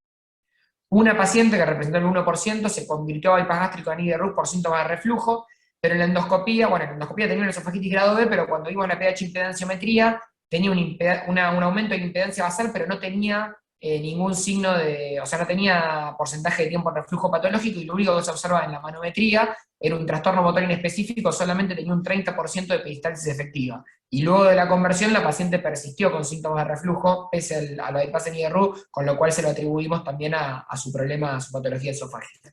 Una paciente que representó el 1% se convirtió a bypass gástrico de NIDE-RUX por síntomas de reflujo, pero en la endoscopía, bueno, en la endoscopía tenía una esofagitis grado B, pero cuando vimos la pH impedanciometría tenía un aumento de la impedancia basal, pero no tenía ningún signo de, o sea, no tenía porcentaje de tiempo en reflujo patológico, y lo único que se observaba en la manometría era un trastorno motor inespecífico, solamente tenía un 30% de peristalsis efectiva. Y luego de la conversión, la paciente persistió con síntomas de reflujo, pese a la bypass en NIDE-RUX, con lo cual se lo atribuimos también a su problema, a su patología esofágica.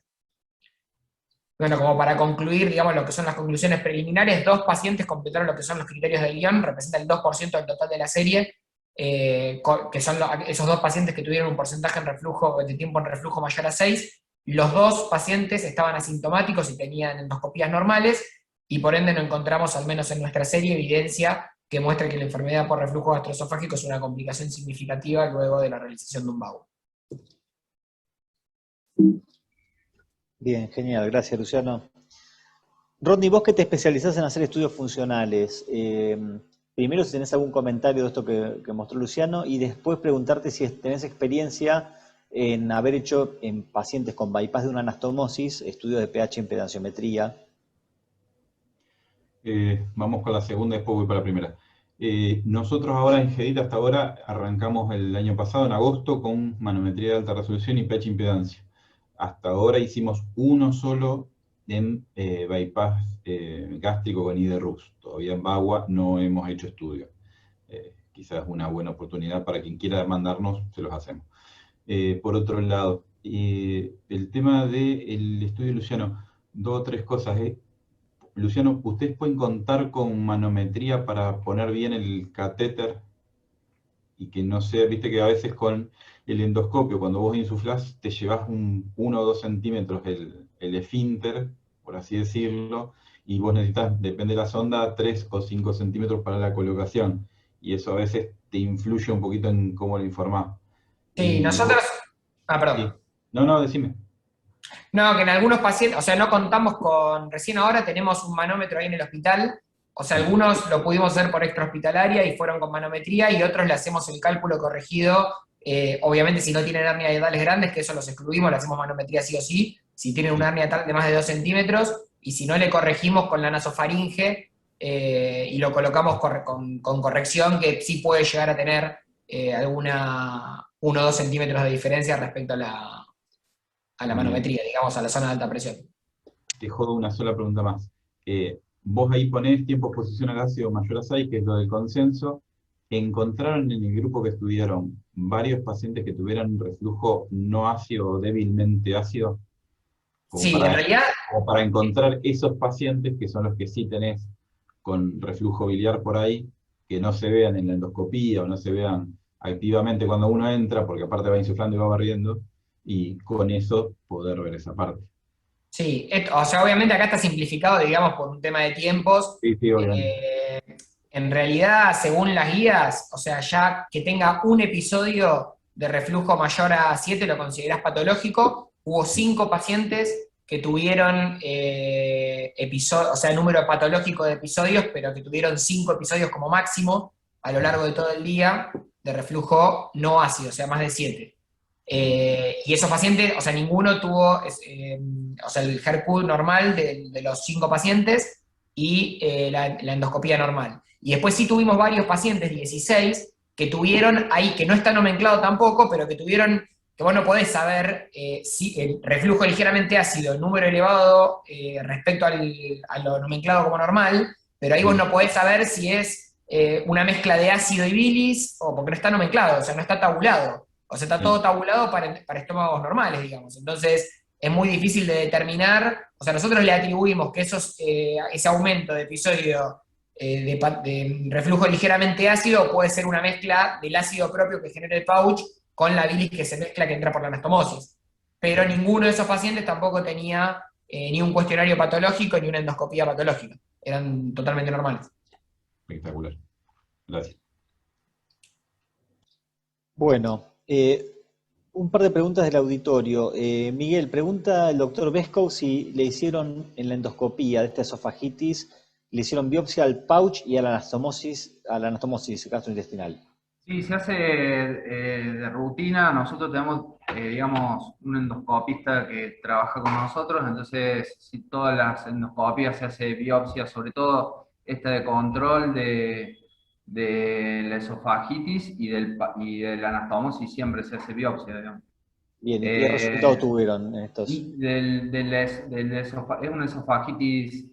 Bueno, como para concluir, digamos, lo que son las conclusiones preliminares, 2 pacientes completaron lo que son los criterios del guión, representa el 2% del total de la serie, que son esos 2 pacientes que tuvieron un porcentaje de tiempo en reflujo mayor a 6. Los 2 pacientes estaban asintomáticos y tenían endoscopías normales, y por ende no encontramos, al menos en nuestra serie, evidencia que muestre que la enfermedad por reflujo gastroesofágico es una complicación significativa luego de la realización de un BAU. Bien, genial, gracias Luciano. Rodney, vos que te especializás en hacer estudios funcionales, primero si tenés algún comentario de esto que mostró Luciano, y después preguntarte si tenés experiencia en haber hecho en pacientes con bypass de una anastomosis estudios de pH impedanciometría. Vamos con la segunda y después voy para la primera. Nosotros ahora en GEDIT hasta ahora arrancamos el año pasado, en agosto, con manometría de alta resolución y pH impedancia. Hasta ahora hicimos uno solo en bypass gástrico con NIDE-RUX. Todavía en BAGUA no hemos hecho estudio. Quizás una buena oportunidad para quien quiera mandarnos, se los hacemos. Por otro lado, el tema del estudio de Luciano, 2 o 3 cosas. Luciano, ¿ustedes pueden contar con manometría para poner bien el catéter? Y que no sea, viste que a veces con el endoscopio, cuando vos insuflás, te llevas 1 o 2 centímetros el esfínter, por así decirlo, y vos necesitas, depende de la sonda, 3 o 5 centímetros para la colocación. Y eso a veces te influye un poquito en cómo lo informás. Sí, nosotros... perdón. Sí. No, decime. No, que en algunos pacientes, o sea, no contamos con, recién ahora tenemos un manómetro ahí en el hospital, o sea, algunos lo pudimos hacer por extrahospitalaria y fueron con manometría, y otros le hacemos el cálculo corregido Obviamente si no tienen hernia hiatales grandes, que eso los excluimos, le hacemos manometría sí o sí, si tienen una hernia hiatal de más de 2 centímetros, y si no le corregimos con la nasofaringe y lo colocamos con corrección, que sí puede llegar a tener alguna 1 o 2 centímetros de diferencia respecto a la manometría, digamos, a la zona de alta presión. Te jodo una sola pregunta más. Vos ahí ponés tiempo de exposición al ácido mayor a 6, que es lo del consenso. ¿Encontraron en el grupo que estudiaron varios pacientes que tuvieran un reflujo no ácido o débilmente ácido? Sí, en realidad... O para encontrar esos pacientes que son los que sí tenés con reflujo biliar por ahí, que no se vean en la endoscopía o no se vean activamente cuando uno entra, porque aparte va insuflando y va barriendo, y con eso poder ver esa parte. Sí, o sea, obviamente acá está simplificado, digamos, por un tema de tiempos. Sí, obviamente. En realidad, según las guías, o sea, ya que tenga un episodio de reflujo mayor a 7 lo considerás patológico. Hubo 5 pacientes que tuvieron o sea, número patológico de episodios, pero que tuvieron 5 episodios como máximo a lo largo de todo el día de reflujo no ácido, o sea, más de 7. Y esos pacientes, o sea, ninguno tuvo, o sea, el HER2 normal de los 5 pacientes y la endoscopía normal. Y después sí tuvimos varios pacientes, 16, que tuvieron ahí, que no está nomenclado tampoco, pero que tuvieron, que vos no podés saber si el reflujo ligeramente ácido, el número elevado respecto a lo nomenclado como normal, pero ahí vos no podés saber si es una mezcla de ácido y bilis, o porque no está nomenclado, o sea, no está tabulado. O sea, está todo tabulado para estómagos normales, digamos. Entonces, es muy difícil de determinar. O sea, nosotros le atribuimos que ese aumento de episodio de reflujo ligeramente ácido puede ser una mezcla del ácido propio que genera el pouch con la bilis que se mezcla que entra por la anastomosis. Pero ninguno de esos pacientes tampoco tenía ni un cuestionario patológico ni una endoscopía patológica. Eran totalmente normales. Espectacular. Gracias. Bueno, un par de preguntas del auditorio. Miguel, pregunta el doctor Vesco si le hicieron en la endoscopía de esta esofagitis, le hicieron biopsia al pouch y a la anastomosis gastrointestinal. Sí, se hace de rutina. Nosotros tenemos, digamos, un endoscopista que trabaja con nosotros, entonces si todas las endoscopías se hace biopsia, sobre todo esta de control de la esofagitis y de la anastomosis siempre se hace biopsia, digamos. Bien, ¿y qué resultado tuvieron estos? Y es una esofagitis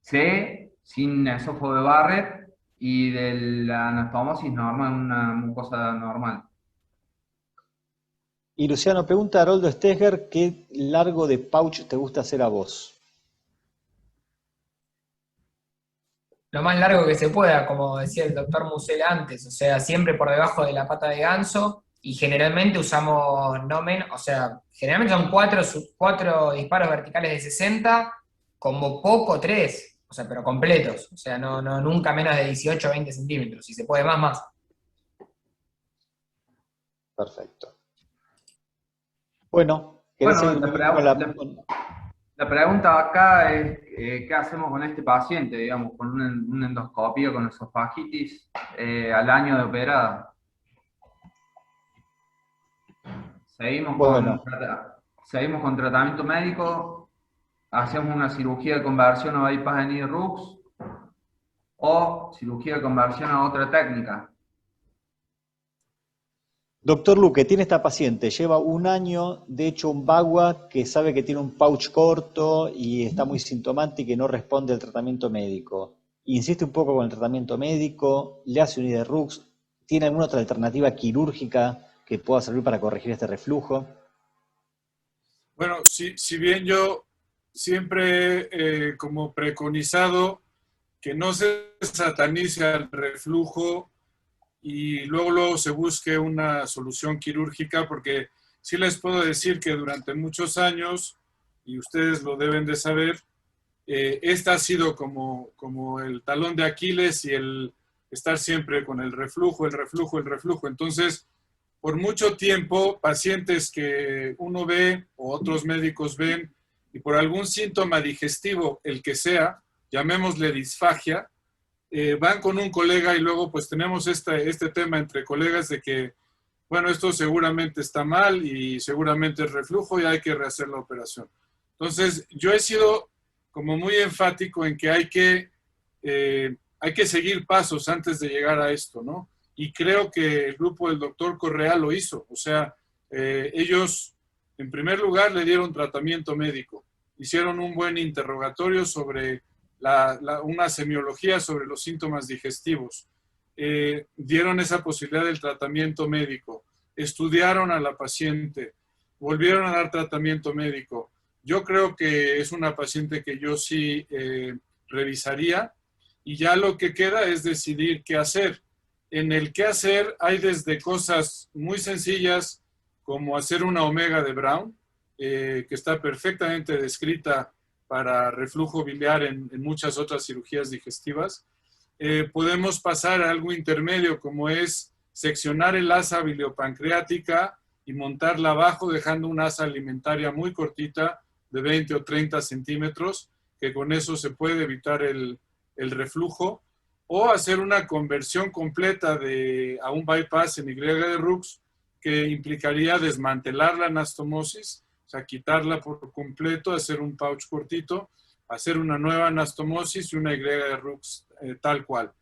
C, sin esófago de Barrett, y de la anastomosis normal, una mucosa normal. Y Luciano, pregunta a Haroldo Steger, ¿qué largo de pouch te gusta hacer a vos? Lo más largo que se pueda, como decía el doctor Musela antes, o sea, siempre por debajo de la pata de ganso, y generalmente usamos o sea, generalmente son 4 disparos verticales de 60, como poco 3, o sea, pero completos, o sea, nunca menos de 18 o 20 centímetros, si se puede más. Perfecto. Bueno, ¿querés seguir con la pregunta acá es, ¿qué hacemos con este paciente, digamos, con una endoscopia con esofagitis al año de operada? Seguimos con tratamiento médico, hacemos una cirugía de conversión a bypass de Nied-Rux o cirugía de conversión a otra técnica. Doctor Luque, tiene esta paciente, lleva 1 año, de hecho un bagua que sabe que tiene un pouch corto y está muy sintomática y no responde al tratamiento médico. Insiste un poco con el tratamiento médico, le hace un Nied-Rux, ¿tiene alguna otra alternativa quirúrgica que pueda servir para corregir este reflujo? Bueno, si bien yo siempre como preconizado que no se satanice al reflujo y luego se busque una solución quirúrgica, porque sí les puedo decir que durante muchos años, y ustedes lo deben de saber, esta ha sido como el talón de Aquiles y el estar siempre con el reflujo. Entonces, por mucho tiempo, pacientes que uno ve o otros médicos ven y por algún síntoma digestivo, el que sea, llamémosle disfagia, van con un colega y luego pues tenemos este tema entre colegas de que bueno, esto seguramente está mal y seguramente es reflujo y hay que rehacer la operación. Entonces, yo he sido como muy enfático en que hay que seguir pasos antes de llegar a esto, ¿no? Y creo que el grupo del doctor Correa lo hizo. O sea, ellos, en primer lugar, le dieron tratamiento médico. Hicieron un buen interrogatorio sobre una semiología sobre los síntomas digestivos. Dieron esa posibilidad del tratamiento médico. Estudiaron a la paciente. Volvieron a dar tratamiento médico. Yo creo que es una paciente que yo sí revisaría y ya lo que queda es decidir qué hacer. En el qué hacer hay desde cosas muy sencillas como hacer una omega de Brown, que está perfectamente descrita para reflujo biliar en muchas otras cirugías digestivas. Podemos pasar a algo intermedio como es seccionar el asa biliopancreática y montarla abajo dejando una asa alimentaria muy cortita de 20 o 30 centímetros, que con eso se puede evitar el reflujo, o hacer una conversión completa a un bypass en Y de Rux, que implicaría desmantelar la anastomosis, o sea, quitarla por completo, hacer un pouch cortito, hacer una nueva anastomosis y una Y de Rux tal cual.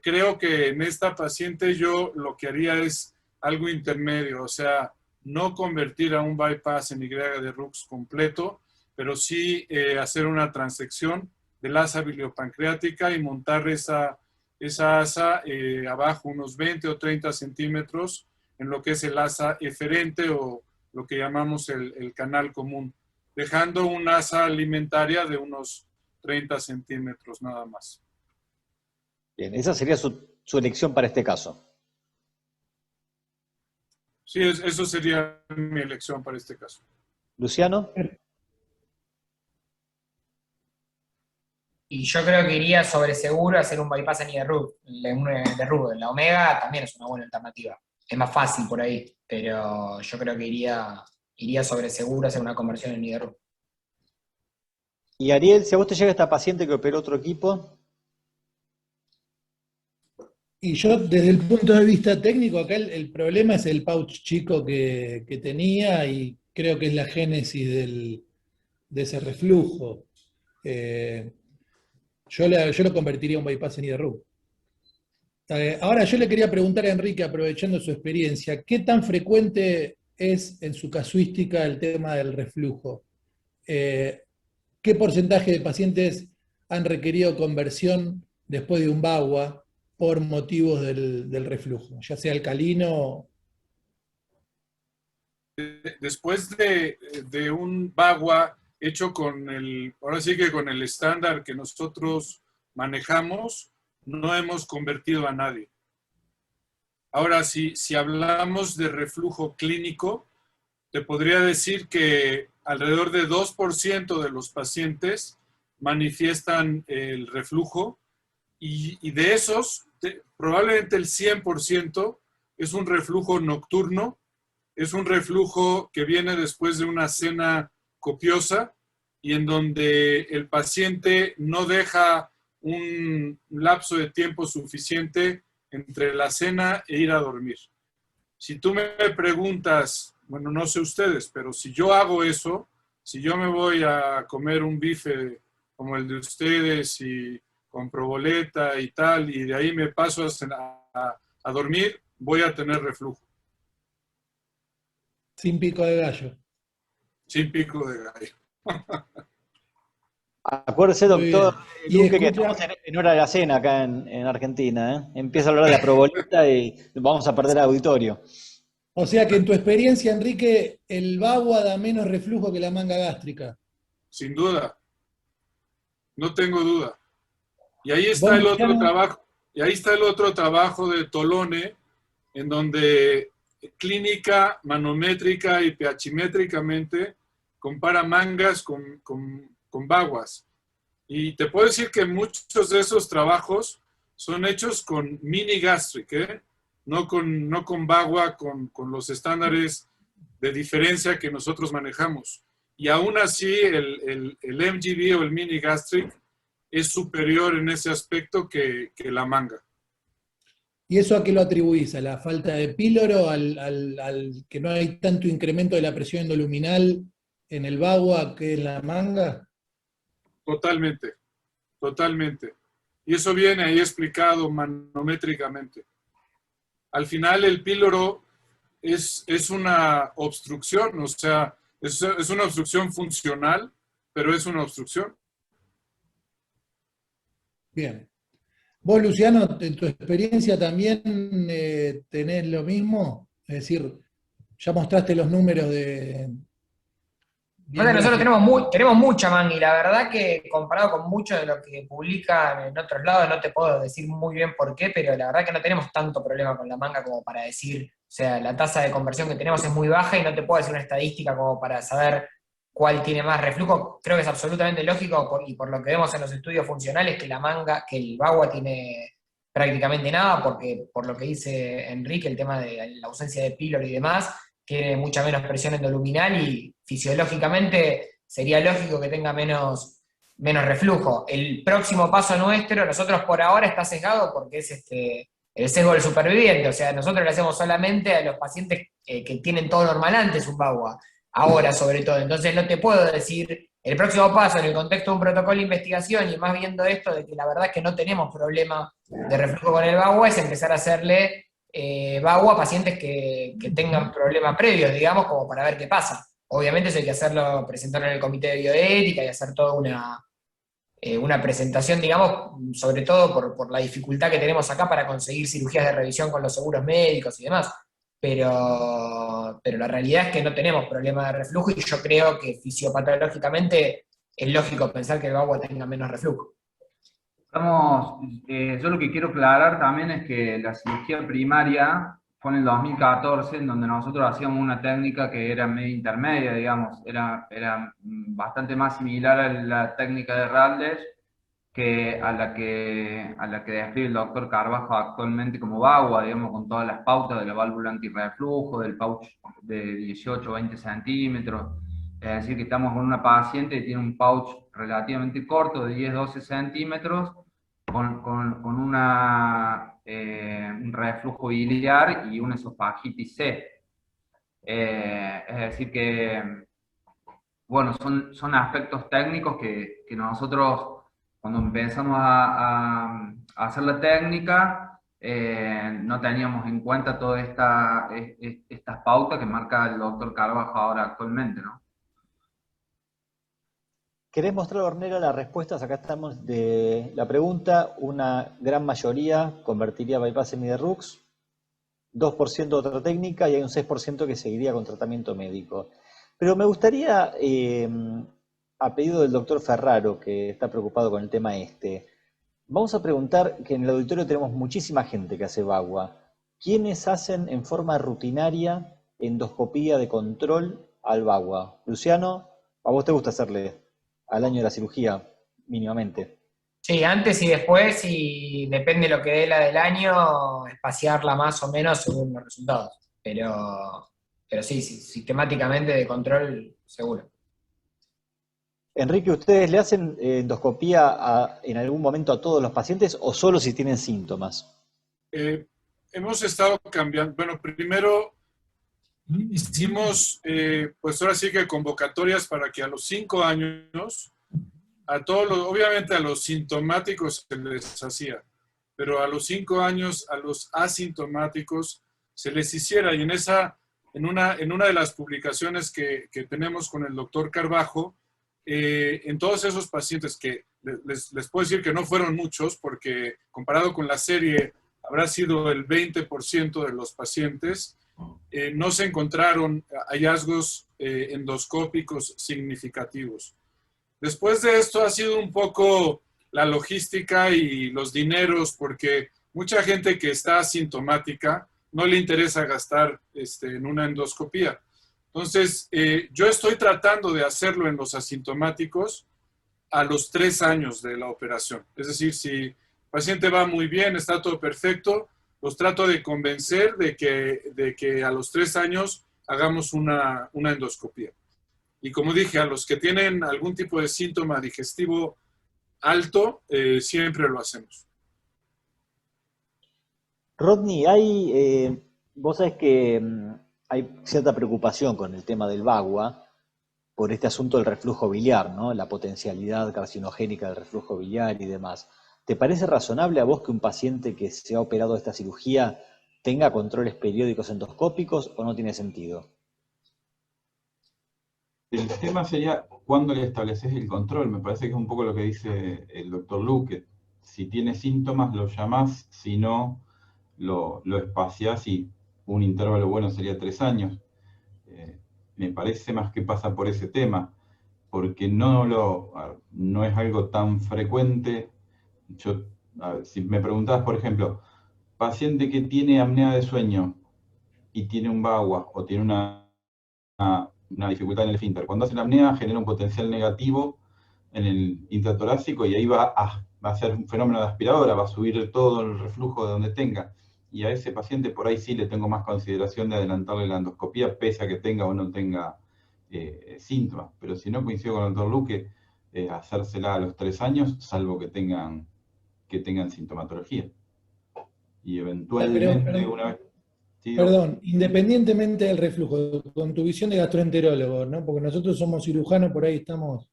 Creo que en esta paciente yo lo que haría es algo intermedio, o sea, no convertir a un bypass en Y de Rux completo, pero sí hacer una transección del asa biliopancreática y montar esa asa abajo unos 20 o 30 centímetros en lo que es el asa eferente o lo que llamamos el canal común, dejando un asa alimentaria de unos 30 centímetros nada más. Bien, esa sería su elección para este caso. Sí, eso sería mi elección para este caso. Luciano. Y yo creo que iría sobre seguro a hacer un bypass en IDRU. La omega también es una buena alternativa. Es más fácil por ahí, pero yo creo que iría sobre seguro a hacer una conversión en IDRU. Y Ariel, si a vos te llega esta paciente que operó otro equipo. Y yo, desde el punto de vista técnico, acá el problema es el pouch chico que tenía y creo que es la génesis de ese reflujo. Yo lo convertiría en un bypass en IDRU. Ahora, yo le quería preguntar a Enrique, aprovechando su experiencia, ¿qué tan frecuente es en su casuística el tema del reflujo? ¿Qué porcentaje de pacientes han requerido conversión después de un BAGUA por motivos del reflujo, ya sea alcalino? Después de un BAGUA hecho ahora sí que con el estándar que nosotros manejamos, no hemos convertido a nadie. Ahora, si hablamos de reflujo clínico, te podría decir que alrededor de 2% de los pacientes manifiestan el reflujo y de esos, probablemente el 100% es un reflujo nocturno, es un reflujo que viene después de una cena copiosa y en donde el paciente no deja un lapso de tiempo suficiente entre la cena e ir a dormir. Si tú me preguntas, bueno, no sé ustedes, pero si yo hago eso, si yo me voy a comer un bife como el de ustedes y con proboleta y tal, y de ahí me paso a dormir, voy a tener reflujo. Sin pico de gallo. Sin pico de gallo. Acuérdese, doctor Luque, que escucha, estamos en hora de la cena acá en Argentina, ¿eh? Empieza a hablar de la proboleta y vamos a perder auditorio. o sea que en tu experiencia, Enrique, el BAGUA da menos reflujo que la manga gástrica. Sin duda. No tengo duda. Y ahí está el otro trabajo. Y ahí está el otro trabajo de Tolone, en donde clínica, manométrica y pHmétricamente compara mangas con baguas. Y te puedo decir que muchos de esos trabajos son hechos con mini gastric, ¿eh? No con bagua, con los estándares de diferencia que nosotros manejamos. Y aún así el MGB o el mini gastric es superior en ese aspecto que la manga. ¿Y eso a qué lo atribuís? ¿A la falta de píloro? ¿Al que no hay tanto incremento de la presión endoluminal en el bagua que en la manga? Totalmente, totalmente. Y eso viene ahí explicado manométricamente. Al final el píloro es una obstrucción, o sea, es una obstrucción funcional, pero es una obstrucción. Bien. Vos, Luciano, en tu experiencia también tenés lo mismo, es decir, ya mostraste los números de... Aparte, nosotros tenemos mucha manga y la verdad que comparado con mucho de lo que publican en otros lados, no te puedo decir muy bien por qué, pero la verdad que no tenemos tanto problema con la manga como para decir, o sea, la tasa de conversión que tenemos es muy baja y no te puedo decir una estadística como para saber cuál tiene más reflujo. Creo que es absolutamente lógico y por lo que vemos en los estudios funcionales que la manga, que el bagua tiene prácticamente nada, porque por lo que dice Enrique, el tema de la ausencia de píloro y demás, tiene mucha menos presión endoluminal y fisiológicamente sería lógico que tenga menos reflujo. El próximo paso nuestro, nosotros por ahora está sesgado porque es el sesgo del superviviente, o sea, nosotros le hacemos solamente a los pacientes que tienen todo normal antes un bagua, ahora sobre todo, entonces no te puedo decir, el próximo paso en el contexto de un protocolo de investigación y más viendo esto de que la verdad es que no tenemos problema de reflujo con el bagua, es empezar a hacerle bagua a pacientes que tengan problemas previos, digamos, como para ver qué pasa. Obviamente eso hay que hacerlo, presentarlo en el comité de bioética y hacer toda una presentación, digamos, sobre todo por la dificultad que tenemos acá para conseguir cirugías de revisión con los seguros médicos y demás. Pero la realidad es que no tenemos problema de reflujo y yo creo que fisiopatológicamente es lógico pensar que el bagua tenga menos reflujo. Yo lo que quiero aclarar también es que la cirugía primaria fue en el 2014, en donde nosotros hacíamos una técnica que era media intermedia, digamos, era bastante más similar a la técnica de Raldes que a la que describe el doctor Carbajo actualmente como bagua, digamos, con todas las pautas de la válvula antirreflujo, del pouch de 18 o 20 centímetros. Es decir, que estamos con una paciente que tiene un pouch relativamente corto de 10-12 centímetros, con un reflujo biliar y una esofagitis C. Es decir que, bueno, son aspectos técnicos que nosotros, cuando empezamos a hacer la técnica, no teníamos en cuenta todas estas pautas que marca el doctor Carbajo ahora actualmente, ¿no? ¿Querés mostrar, Ornella, las respuestas? Acá estamos de la pregunta. Una gran mayoría convertiría bypass semi-de-Rux, 2% otra técnica y hay un 6% que seguiría con tratamiento médico. Pero me gustaría, a pedido del doctor Ferraro, que está preocupado con el tema vamos a preguntar, que en el auditorio tenemos muchísima gente que hace bagua. ¿Quiénes hacen en forma rutinaria endoscopía de control al bagua? Luciano, ¿a vos te gusta hacerle al año de la cirugía, mínimamente? Sí, antes y después, y depende de lo que dé la del año, espaciarla más o menos según los resultados. Pero sí, sistemáticamente de control, seguro. Enrique, ¿ustedes le hacen endoscopía en algún momento a todos los pacientes o solo si tienen síntomas? Hemos estado cambiando. Bueno, primero hicimos, pues ahora sí que convocatorias para que a los 5 años, obviamente a los sintomáticos se les hacía, pero a los 5 años, a los asintomáticos se les hiciera. Y en una de las publicaciones que tenemos con el doctor Carbajo, en todos esos pacientes que les puedo decir que no fueron muchos, porque comparado con la serie habrá sido el 20% de los pacientes, no se encontraron hallazgos endoscópicos significativos. Después de esto ha sido un poco la logística y los dineros, porque mucha gente que está asintomática no le interesa gastar en una endoscopía. Entonces, yo estoy tratando de hacerlo en los asintomáticos a los 3 años de la operación. Es decir, si el paciente va muy bien, está todo perfecto, los trato de convencer de que a los 3 años hagamos una endoscopía. Y como dije, a los que tienen algún tipo de síntoma digestivo alto, siempre lo hacemos. Rodney, vos sabés que hay cierta preocupación con el tema del bagua por este asunto del reflujo biliar, ¿no? La potencialidad carcinogénica del reflujo biliar y demás. ¿Te parece razonable a vos que un paciente que se ha operado de esta cirugía tenga controles periódicos endoscópicos o no tiene sentido? El tema sería cuándo le estableces el control. Me parece que es un poco lo que dice el doctor Luque. Si tiene síntomas, lo llamás, si no, lo espaciás y un intervalo bueno sería 3 años. Me parece más que pasa por ese tema, porque no es algo tan frecuente. Si me preguntabas, por ejemplo, paciente que tiene apnea de sueño y tiene un VAWA o tiene una dificultad en el esfínter, cuando hace la apnea genera un potencial negativo en el intratorácico y ahí va a ser un fenómeno de aspiradora, va a subir todo el reflujo de donde tenga. Y a ese paciente por ahí sí le tengo más consideración de adelantarle la endoscopía, pese a que tenga o no tenga síntomas. Pero si no, coincido con el doctor Luque, hacérsela a los 3 años, salvo que tengan sintomatología. Y eventualmente, una vez... Sí, Perdón, independientemente del reflujo, con tu visión de gastroenterólogo, ¿no? Porque nosotros somos cirujanos, por ahí estamos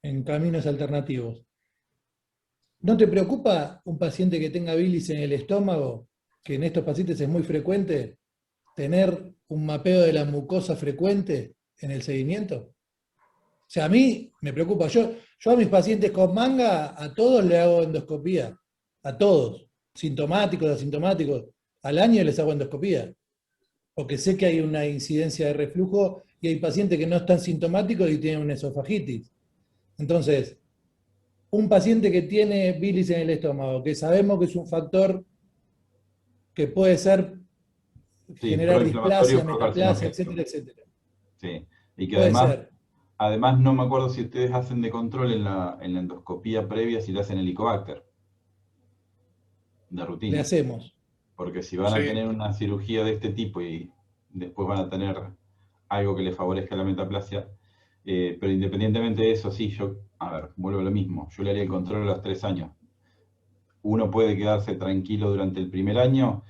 en caminos alternativos. ¿No te preocupa un paciente que tenga bilis en el estómago, que en estos pacientes es muy frecuente, tener un mapeo de la mucosa frecuente en el seguimiento? O sea, a mí me preocupa. Yo a mis pacientes con manga, a todos le hago endoscopía. A todos. Sintomáticos, asintomáticos. Al año les hago endoscopía. Porque sé que hay una incidencia de reflujo y hay pacientes que no están sintomáticos y tienen una esofagitis. Entonces, un paciente que tiene bilis en el estómago, que sabemos que es un factor que puede ser generar displasia, metaplasia, etcétera, etcétera. Sí, y que Puede ser. además no me acuerdo si ustedes hacen de control en la endoscopía previa, si le hacen Helicobacter de rutina. Le hacemos. Porque si van a tener una cirugía de este tipo y después van a tener algo que les favorezca la metaplasia, pero independientemente de eso, sí, vuelvo a lo mismo, yo le haría el control a los 3 años. Uno puede quedarse tranquilo durante el primer año.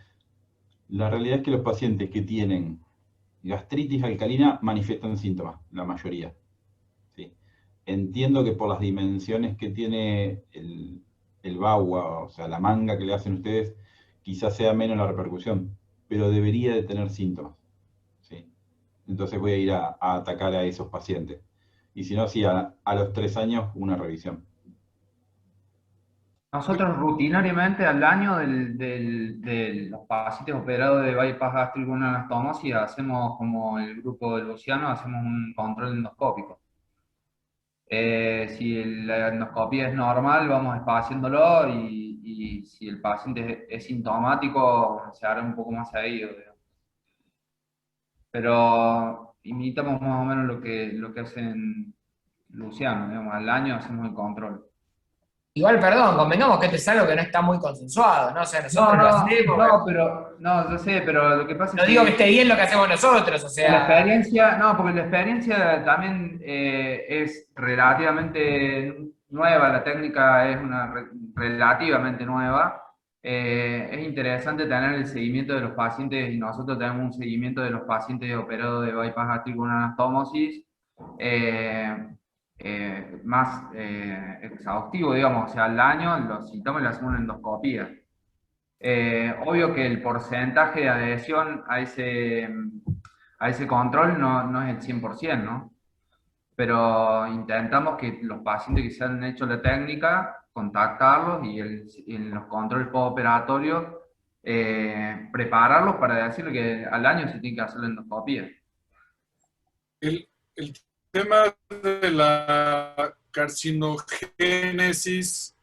La realidad es que los pacientes que tienen gastritis alcalina manifiestan síntomas, la mayoría. ¿Sí? Entiendo que por las dimensiones que tiene el VAWA, o sea, la manga que le hacen ustedes, quizás sea menos la repercusión, pero debería de tener síntomas. ¿Sí? Entonces voy a ir a atacar a esos pacientes. Y si no, sí, a los 3 años, una revisión. Nosotros rutinariamente al año de los pacientes operados de bypass gástrico con anastomosis hacemos, como el grupo de Luciano, hacemos un control endoscópico. Si la endoscopía es normal, vamos espaciándolo y si el paciente es sintomático, se hará un poco más seguido, digamos. Pero imitamos más o menos lo que hacen Luciano, digamos, al año hacemos el control. Igual, perdón, convengamos que esto es algo que no está muy consensuado, ¿no? O sea, nosotros lo hacemos. Yo sé, pero lo que pasa es No digo que esté bien lo que hacemos nosotros, o sea. La experiencia, no, porque la experiencia también es relativamente nueva, la técnica es relativamente nueva. Es interesante tener el seguimiento de los pacientes y nosotros tenemos un seguimiento de los pacientes operados de bypass gástrico con anastomosis más exhaustivo, digamos, o sea, al año los síntomas le hacemos una endoscopía. Obvio que el porcentaje de adhesión a ese control no es el 100%, ¿no? Pero intentamos que los pacientes que se han hecho la técnica, contactarlos y en los controles postoperatorios, prepararlos para decirle que al año se tiene que hacer la endoscopía. El tema de la carcinogénesis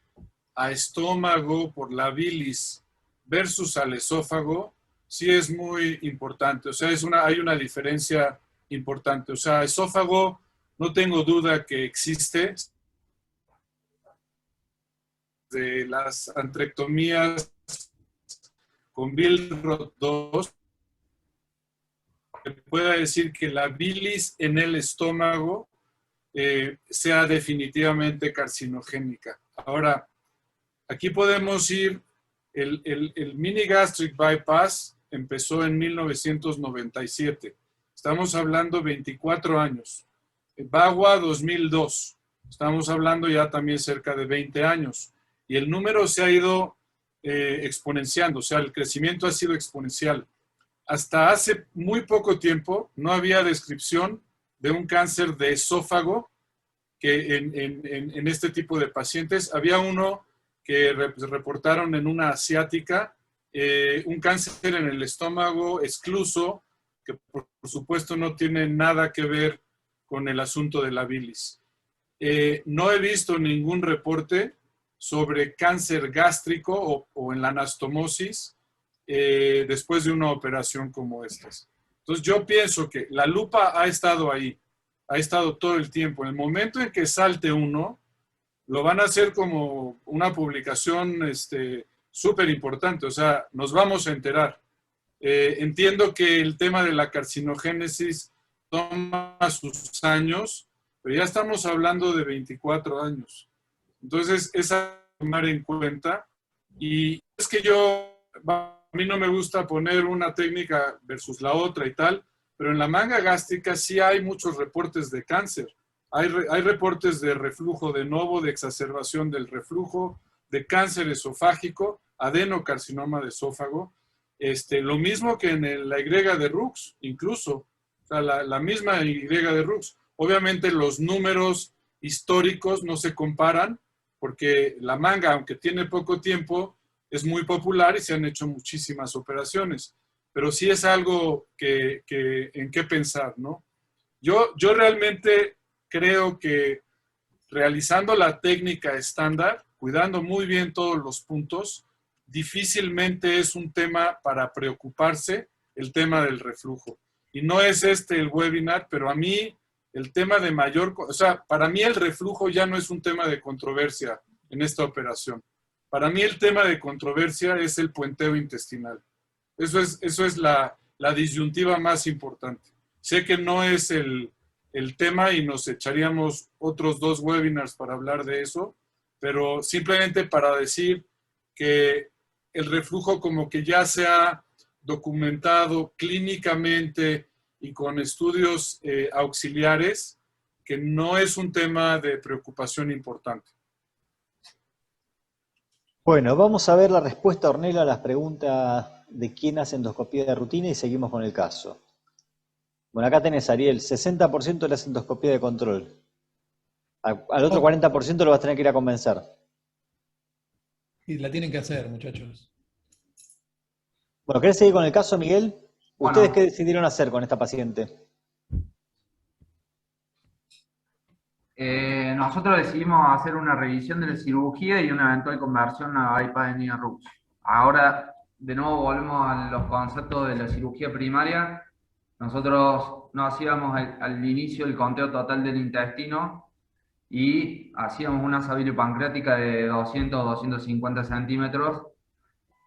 a estómago por la bilis versus al esófago, sí es muy importante. O sea, hay una diferencia importante. O sea, esófago, no tengo duda que existe. De las antrectomías con Billroth 2, pueda decir que la bilis en el estómago sea definitivamente carcinogénica. Ahora, aquí podemos ir El mini gastric bypass empezó en 1997. Estamos hablando 24 años. VAGWA 2002. Estamos hablando ya también cerca de 20 años. Y el número se ha ido exponenciando, o sea, el crecimiento ha sido exponencial. Hasta hace muy poco tiempo no había descripción de un cáncer de esófago que en este tipo de pacientes. Había uno que reportaron en una asiática, un cáncer en el estómago escluso, que por supuesto no tiene nada que ver con el asunto de la bilis. No he visto ningún reporte sobre cáncer gástrico o en la anastomosis después de una operación como estas. Entonces yo pienso que la lupa ha estado ahí, ha estado todo el tiempo. En el momento en que salte uno, lo van a hacer como una publicación súper importante, o sea, nos vamos a enterar. Entiendo que el tema de la carcinogénesis toma sus años, pero ya estamos hablando de 24 años. Entonces, es a tomar en cuenta. Y es que a mí no me gusta poner una técnica versus la otra y tal, pero en la manga gástrica sí hay muchos reportes de cáncer. Hay reportes de reflujo de novo, de exacerbación del reflujo, de cáncer esofágico, adenocarcinoma de esófago. Lo mismo que en la Y de Rux, incluso. O sea, la misma Y de Rux. Obviamente los números históricos no se comparan, porque la manga, aunque tiene poco tiempo, es muy popular y se han hecho muchísimas operaciones. Pero sí es algo en qué pensar, ¿no? Yo realmente creo que realizando la técnica estándar, cuidando muy bien todos los puntos, difícilmente es un tema para preocuparse el tema del reflujo. Y no es el webinar, pero a mí el tema de o sea, para mí el reflujo ya no es un tema de controversia en esta operación. Para mí el tema de controversia es el puenteo intestinal. Eso es la disyuntiva más importante. Sé que no es el tema y nos echaríamos otros 2 webinars para hablar de eso, pero simplemente para decir que el reflujo como que ya se ha documentado clínicamente y con estudios auxiliares, que no es un tema de preocupación importante. Bueno, vamos a ver la respuesta, Ornella, a las preguntas de quién hace endoscopía de rutina y seguimos con el caso. Bueno, acá tenés, Ariel, 60% de la endoscopía de control. Al otro 40% lo vas a tener que ir a convencer. Y la tienen que hacer, muchachos. Bueno, ¿querés seguir con el caso, Miguel? ¿Ustedes Bueno. qué decidieron hacer con esta paciente? Nosotros decidimos hacer una revisión de la cirugía y una eventual conversión a bypass de Nia Rux. Ahora, de nuevo, volvemos a los conceptos de la cirugía primaria. Nosotros no hacíamos al inicio el conteo total del intestino y hacíamos una pancreática de 200 o 250 centímetros,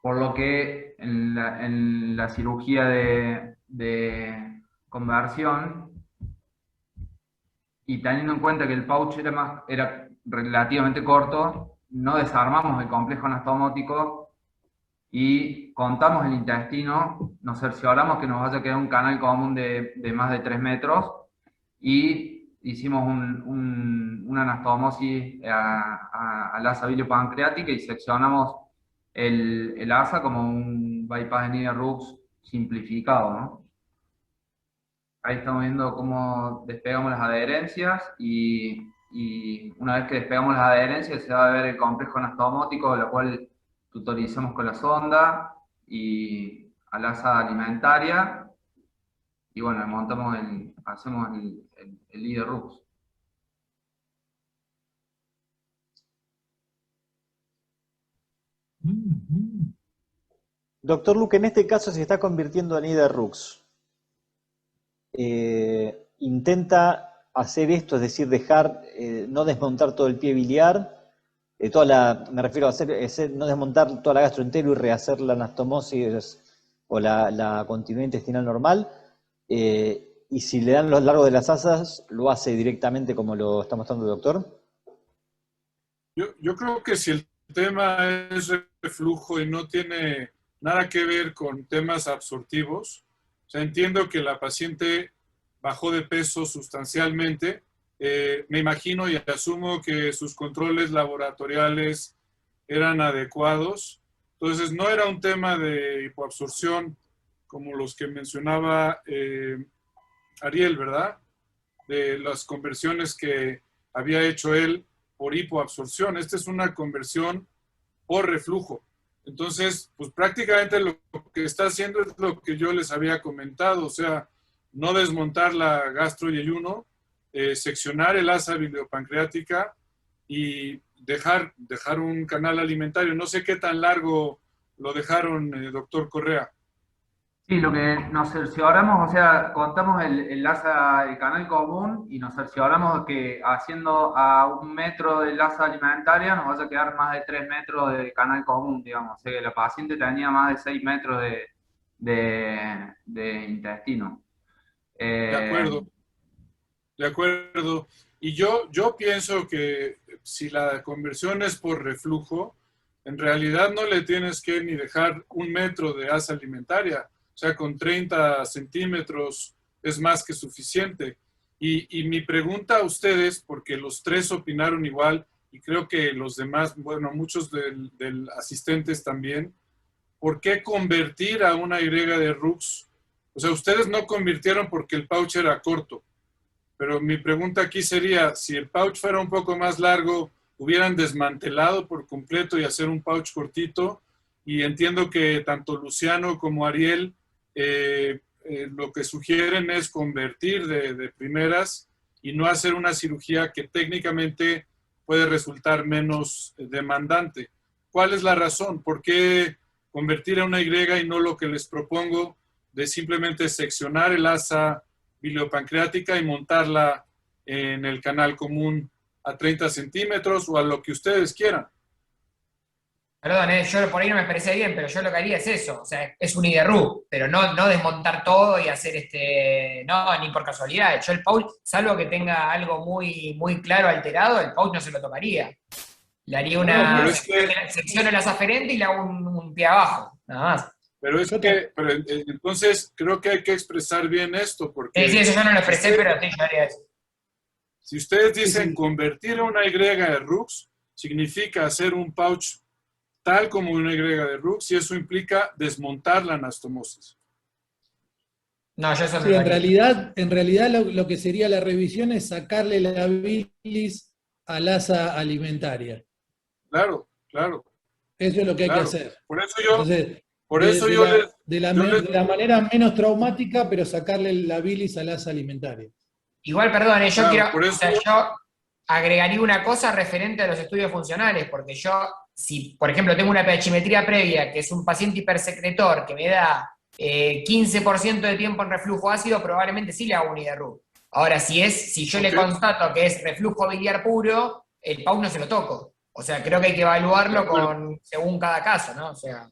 por lo que en la cirugía de conversión, y teniendo en cuenta que el pouch era relativamente corto, no desarmamos el complejo anastomótico y contamos el intestino, nos cercioramos que nos vaya a quedar un canal común de más de 3 metros y hicimos una anastomosis al asa biliopancreática y seccionamos el asa como un bypass de Nia Rux simplificado, ¿no? Ahí estamos viendo cómo despegamos las adherencias y una vez que despegamos las adherencias se va a ver el complejo anastomótico, lo cual tutorizamos con la sonda y al asa alimentaria y bueno, hacemos el líder Rux. Doctor Luque, en este caso se está convirtiendo en líder Rux. Intenta hacer esto, es decir, no desmontar todo el pie biliar, me refiero a no desmontar toda la gastroentero y rehacer la anastomosis o la continuidad intestinal normal, y si le dan los largos de las asas, lo hace directamente como lo está mostrando el doctor. Yo creo que si el tema es reflujo y no tiene nada que ver con temas absortivos. O sea, entiendo que la paciente bajó de peso sustancialmente. Me imagino y asumo que sus controles laboratoriales eran adecuados. Entonces, no era un tema de hipoabsorción como los que mencionaba Ariel, ¿verdad? De las conversiones que había hecho él por hipoabsorción. Esta es una conversión por reflujo. Entonces, pues prácticamente lo que está haciendo es lo que yo les había comentado, o sea, no desmontar la gastroyeyuno, seccionar el asa biliopancreática y dejar un canal alimentario. No sé qué tan largo lo dejaron, doctor Correa. Sí, lo que nos cercioramos, o sea, contamos el asa, el canal común, y nos cercioramos de que haciendo a 1 metro del asa alimentaria nos vaya a quedar más de 3 metros de canal común, digamos. O sea, que la paciente tenía más de 6 metros de intestino. De acuerdo, de acuerdo. Y yo pienso que si la conversión es por reflujo, en realidad no le tienes que ni dejar 1 metro de asa alimentaria. O sea, con 30 centímetros es más que suficiente. Y mi pregunta a ustedes, porque los tres opinaron igual, y creo que los demás, bueno, muchos del asistentes también, ¿por qué convertir a una Y de Rux? O sea, ustedes no convirtieron porque el pouch era corto. Pero mi pregunta aquí sería, si el pouch fuera un poco más largo, ¿hubieran desmantelado por completo y hacer un pouch cortito? Y entiendo que tanto Luciano como Ariel lo que sugieren es convertir de primeras y no hacer una cirugía que técnicamente puede resultar menos demandante. ¿Cuál es la razón? ¿Por qué convertir a una Y y no lo que les propongo de simplemente seccionar el asa biliopancreática y montarla en el canal común a 30 centímetros o a lo que ustedes quieran? Perdón, yo por ahí no me expresé bien, pero yo lo que haría es eso, o sea, es un IDRU, pero no desmontar todo y hacer no, ni por casualidad. Yo el pouch, salvo que tenga algo muy claro alterado, el pouch no se lo tomaría. Le haría una sección en la aferente y le hago un pie abajo, nada más. Pero entonces creo que hay que expresar bien esto, porque... Sí, eso yo no lo expresé, pero sí, yo haría eso. Si ustedes dicen convertir a una Y de Rux, significa hacer un pouch tal como una Y de Rux, y eso implica desmontar la anastomosis. No, yo eso Sí, en realidad lo que sería la revisión es sacarle la bilis al asa alimentaria. Claro, claro. Eso es lo que hay que hacer. Por eso Entonces, de la manera menos traumática, pero sacarle la bilis al asa alimentaria. Igual, perdón, yo por eso, yo agregaría una cosa referente a los estudios funcionales, porque yo, si por ejemplo tengo una pHimetría previa, que es un paciente hipersecretor, que me da 15% de tiempo en reflujo ácido, probablemente sí le hago un IDRU. Ahora, si yo le constato que es reflujo biliar puro, el PAU no se lo toco. O sea, creo que hay que evaluarlo según cada caso, ¿no? O sea.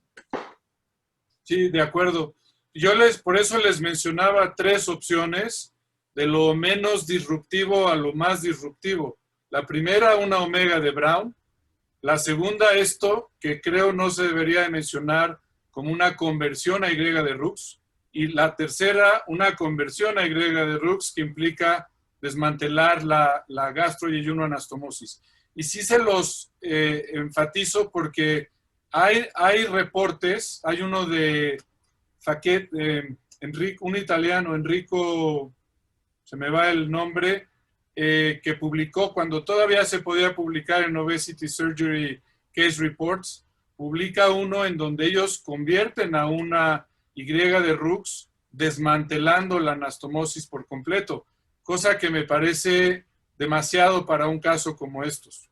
Sí, de acuerdo. Por eso les mencionaba 3 opciones, de lo menos disruptivo a lo más disruptivo. La primera, una omega de Brown. La segunda, esto, que creo no se debería de mencionar como una conversión a Y de Rux. Y la tercera, una conversión a Y de Rux, que implica desmantelar la gastroyeyuno anastomosis. Y sí se los enfatizo porque hay reportes, hay uno de Faquet, un italiano, Enrico, se me va el nombre, que publicó cuando todavía se podía publicar en Obesity Surgery Case Reports, publica uno en donde ellos convierten a una Y de Rux desmantelando la anastomosis por completo, cosa que me parece demasiado para un caso como estos.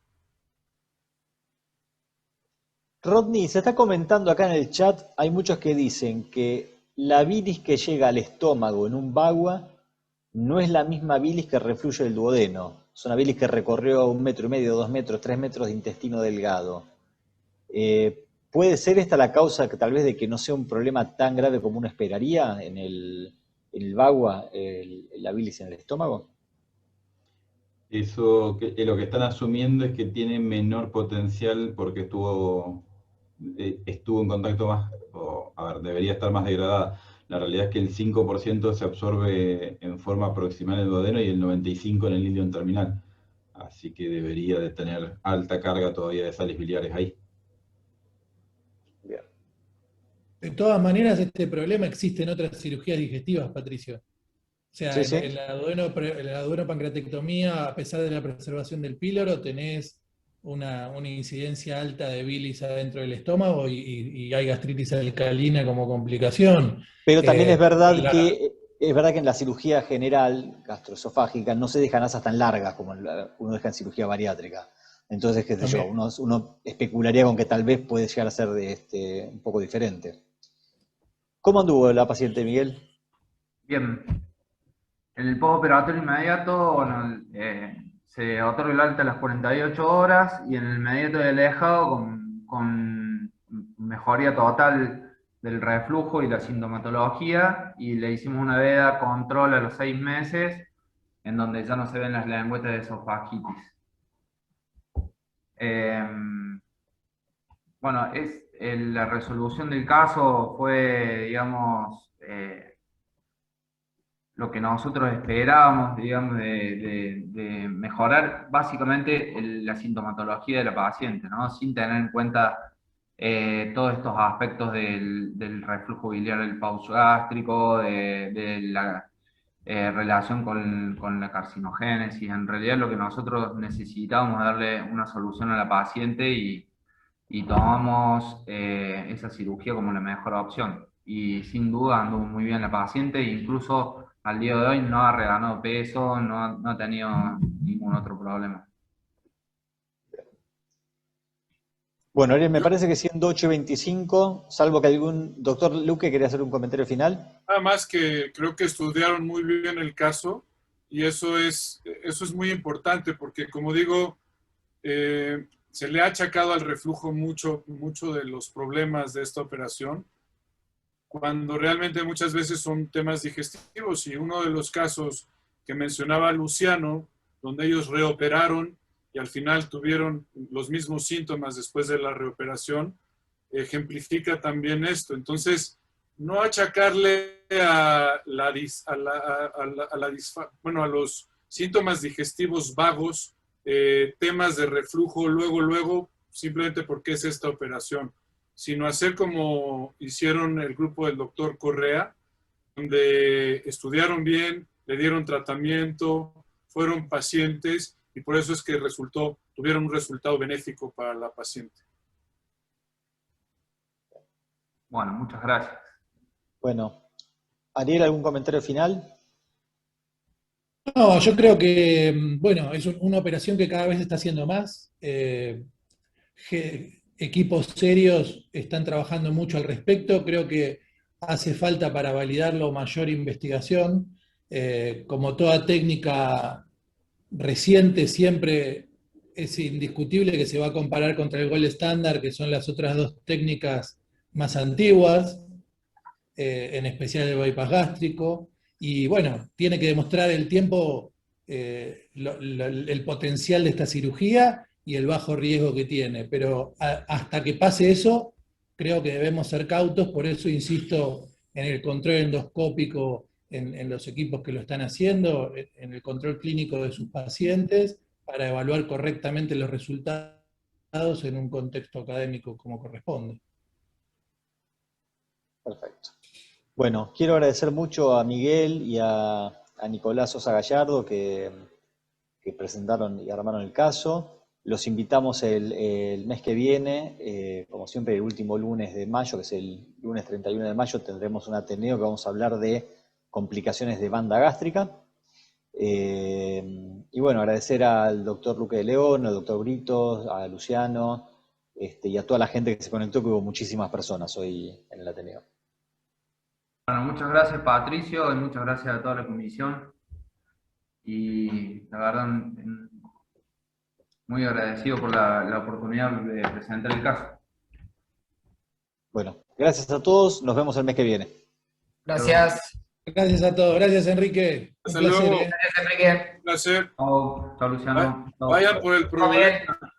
Rodney, se está comentando acá en el chat, hay muchos que dicen que la bilis que llega al estómago en un bagua no es la misma bilis que refluye del duodeno. Es una bilis que recorrió 1,5 metros, 2 metros, 3 metros de intestino delgado. ¿Puede ser esta la causa que tal vez de que no sea un problema tan grave como uno esperaría en el bagua, la bilis en el estómago? Eso, lo que están asumiendo es que tiene menor potencial porque estuvo estuvo en contacto más, o, a ver, debería estar más degradada. La realidad es que el 5% se absorbe en forma proximal en el duodeno y el 95% en el ilion terminal. Así que debería de tener alta carga todavía de sales biliares ahí. Bien. De todas maneras, este problema existe en otras cirugías digestivas, Patricio. O sea, Sí, sí. en la duodopancreatectomía, a pesar de la preservación del píloro, tenés una incidencia alta de bilis adentro del estómago y hay gastritis alcalina como complicación. Pero también es verdad La- que en la cirugía general gastroesofágica no se dejan asas tan largas como uno deja en cirugía bariátrica. Entonces, qué sé yo, También. uno especularía con que tal vez puede llegar a ser un poco diferente. ¿Cómo anduvo la paciente, Miguel? Bien. En el postoperatorio inmediato, bueno, se otorga el alta a las 48 horas y en el inmediato de alejado con mejoría total del reflujo y la sintomatología, y le hicimos una veda control a los 6 meses en donde ya no se ven las lengüetas de esofagitis. Bueno, la resolución del caso fue, digamos, lo que nosotros esperábamos, digamos, de mejorar básicamente la sintomatología de la paciente, ¿no? Sin tener en cuenta todos estos aspectos del reflujo biliar del pauso gástrico, de la relación con la carcinogénesis. En realidad lo que nosotros necesitábamos es darle una solución a la paciente y tomamos esa cirugía como la mejor opción. Y sin duda anduvo muy bien la paciente, e incluso al día de hoy no ha reganado peso, no ha tenido ningún otro problema. Bueno, Ariel, me parece que siendo 8:25, salvo que algún doctor Luque quería hacer un comentario final. Nada más que creo que estudiaron muy bien el caso y eso es muy importante porque, como digo, se le ha achacado al reflujo mucho de los problemas de esta operación, cuando realmente muchas veces son temas digestivos. Y uno de los casos que mencionaba Luciano, donde ellos reoperaron y al final tuvieron los mismos síntomas después de la reoperación, ejemplifica también esto. Entonces, no achacarle a los síntomas digestivos vagos, temas de reflujo luego, simplemente porque es esta operación, sino hacer como hicieron el grupo del doctor Correa, donde estudiaron bien, le dieron tratamiento, fueron pacientes y por eso es que tuvieron un resultado benéfico para la paciente. Bueno, muchas gracias. Bueno, Ariel, ¿algún comentario final? No, yo creo que, bueno, es una operación que cada vez se está haciendo más. Equipos serios están trabajando mucho al respecto. Creo que hace falta para validarlo mayor investigación. Como toda técnica reciente, siempre es indiscutible que se va a comparar contra el gold estándar, que son las otras dos técnicas más antiguas, en especial el bypass gástrico. Y bueno, tiene que demostrar el tiempo el potencial de esta cirugía y el bajo riesgo que tiene. Pero hasta que pase eso, creo que debemos ser cautos, por eso insisto en el control endoscópico en los equipos que lo están haciendo, en el control clínico de sus pacientes, para evaluar correctamente los resultados en un contexto académico como corresponde. Perfecto. Bueno, quiero agradecer mucho a Miguel y a Nicolás Sosa Gallardo que presentaron y armaron el caso. Los invitamos el mes que viene, como siempre, el último lunes de mayo, que es el lunes 31 de mayo, tendremos un Ateneo que vamos a hablar de complicaciones de banda gástrica. Y bueno, agradecer al doctor Luque de León, al doctor Brito, a Luciano y a toda la gente que se conectó, que hubo muchísimas personas hoy en el Ateneo. Bueno, muchas gracias, Patricio, y muchas gracias a toda la comisión. Y la verdad, muy agradecido por la oportunidad de presentar el caso. Bueno, gracias a todos, nos vemos el mes que viene. Gracias. Gracias a todos, gracias Enrique. Hasta Un placer, luego. Gracias, Enrique. Un placer. Chao, Luciano. Chao. Vayan por el Todo bien. problema.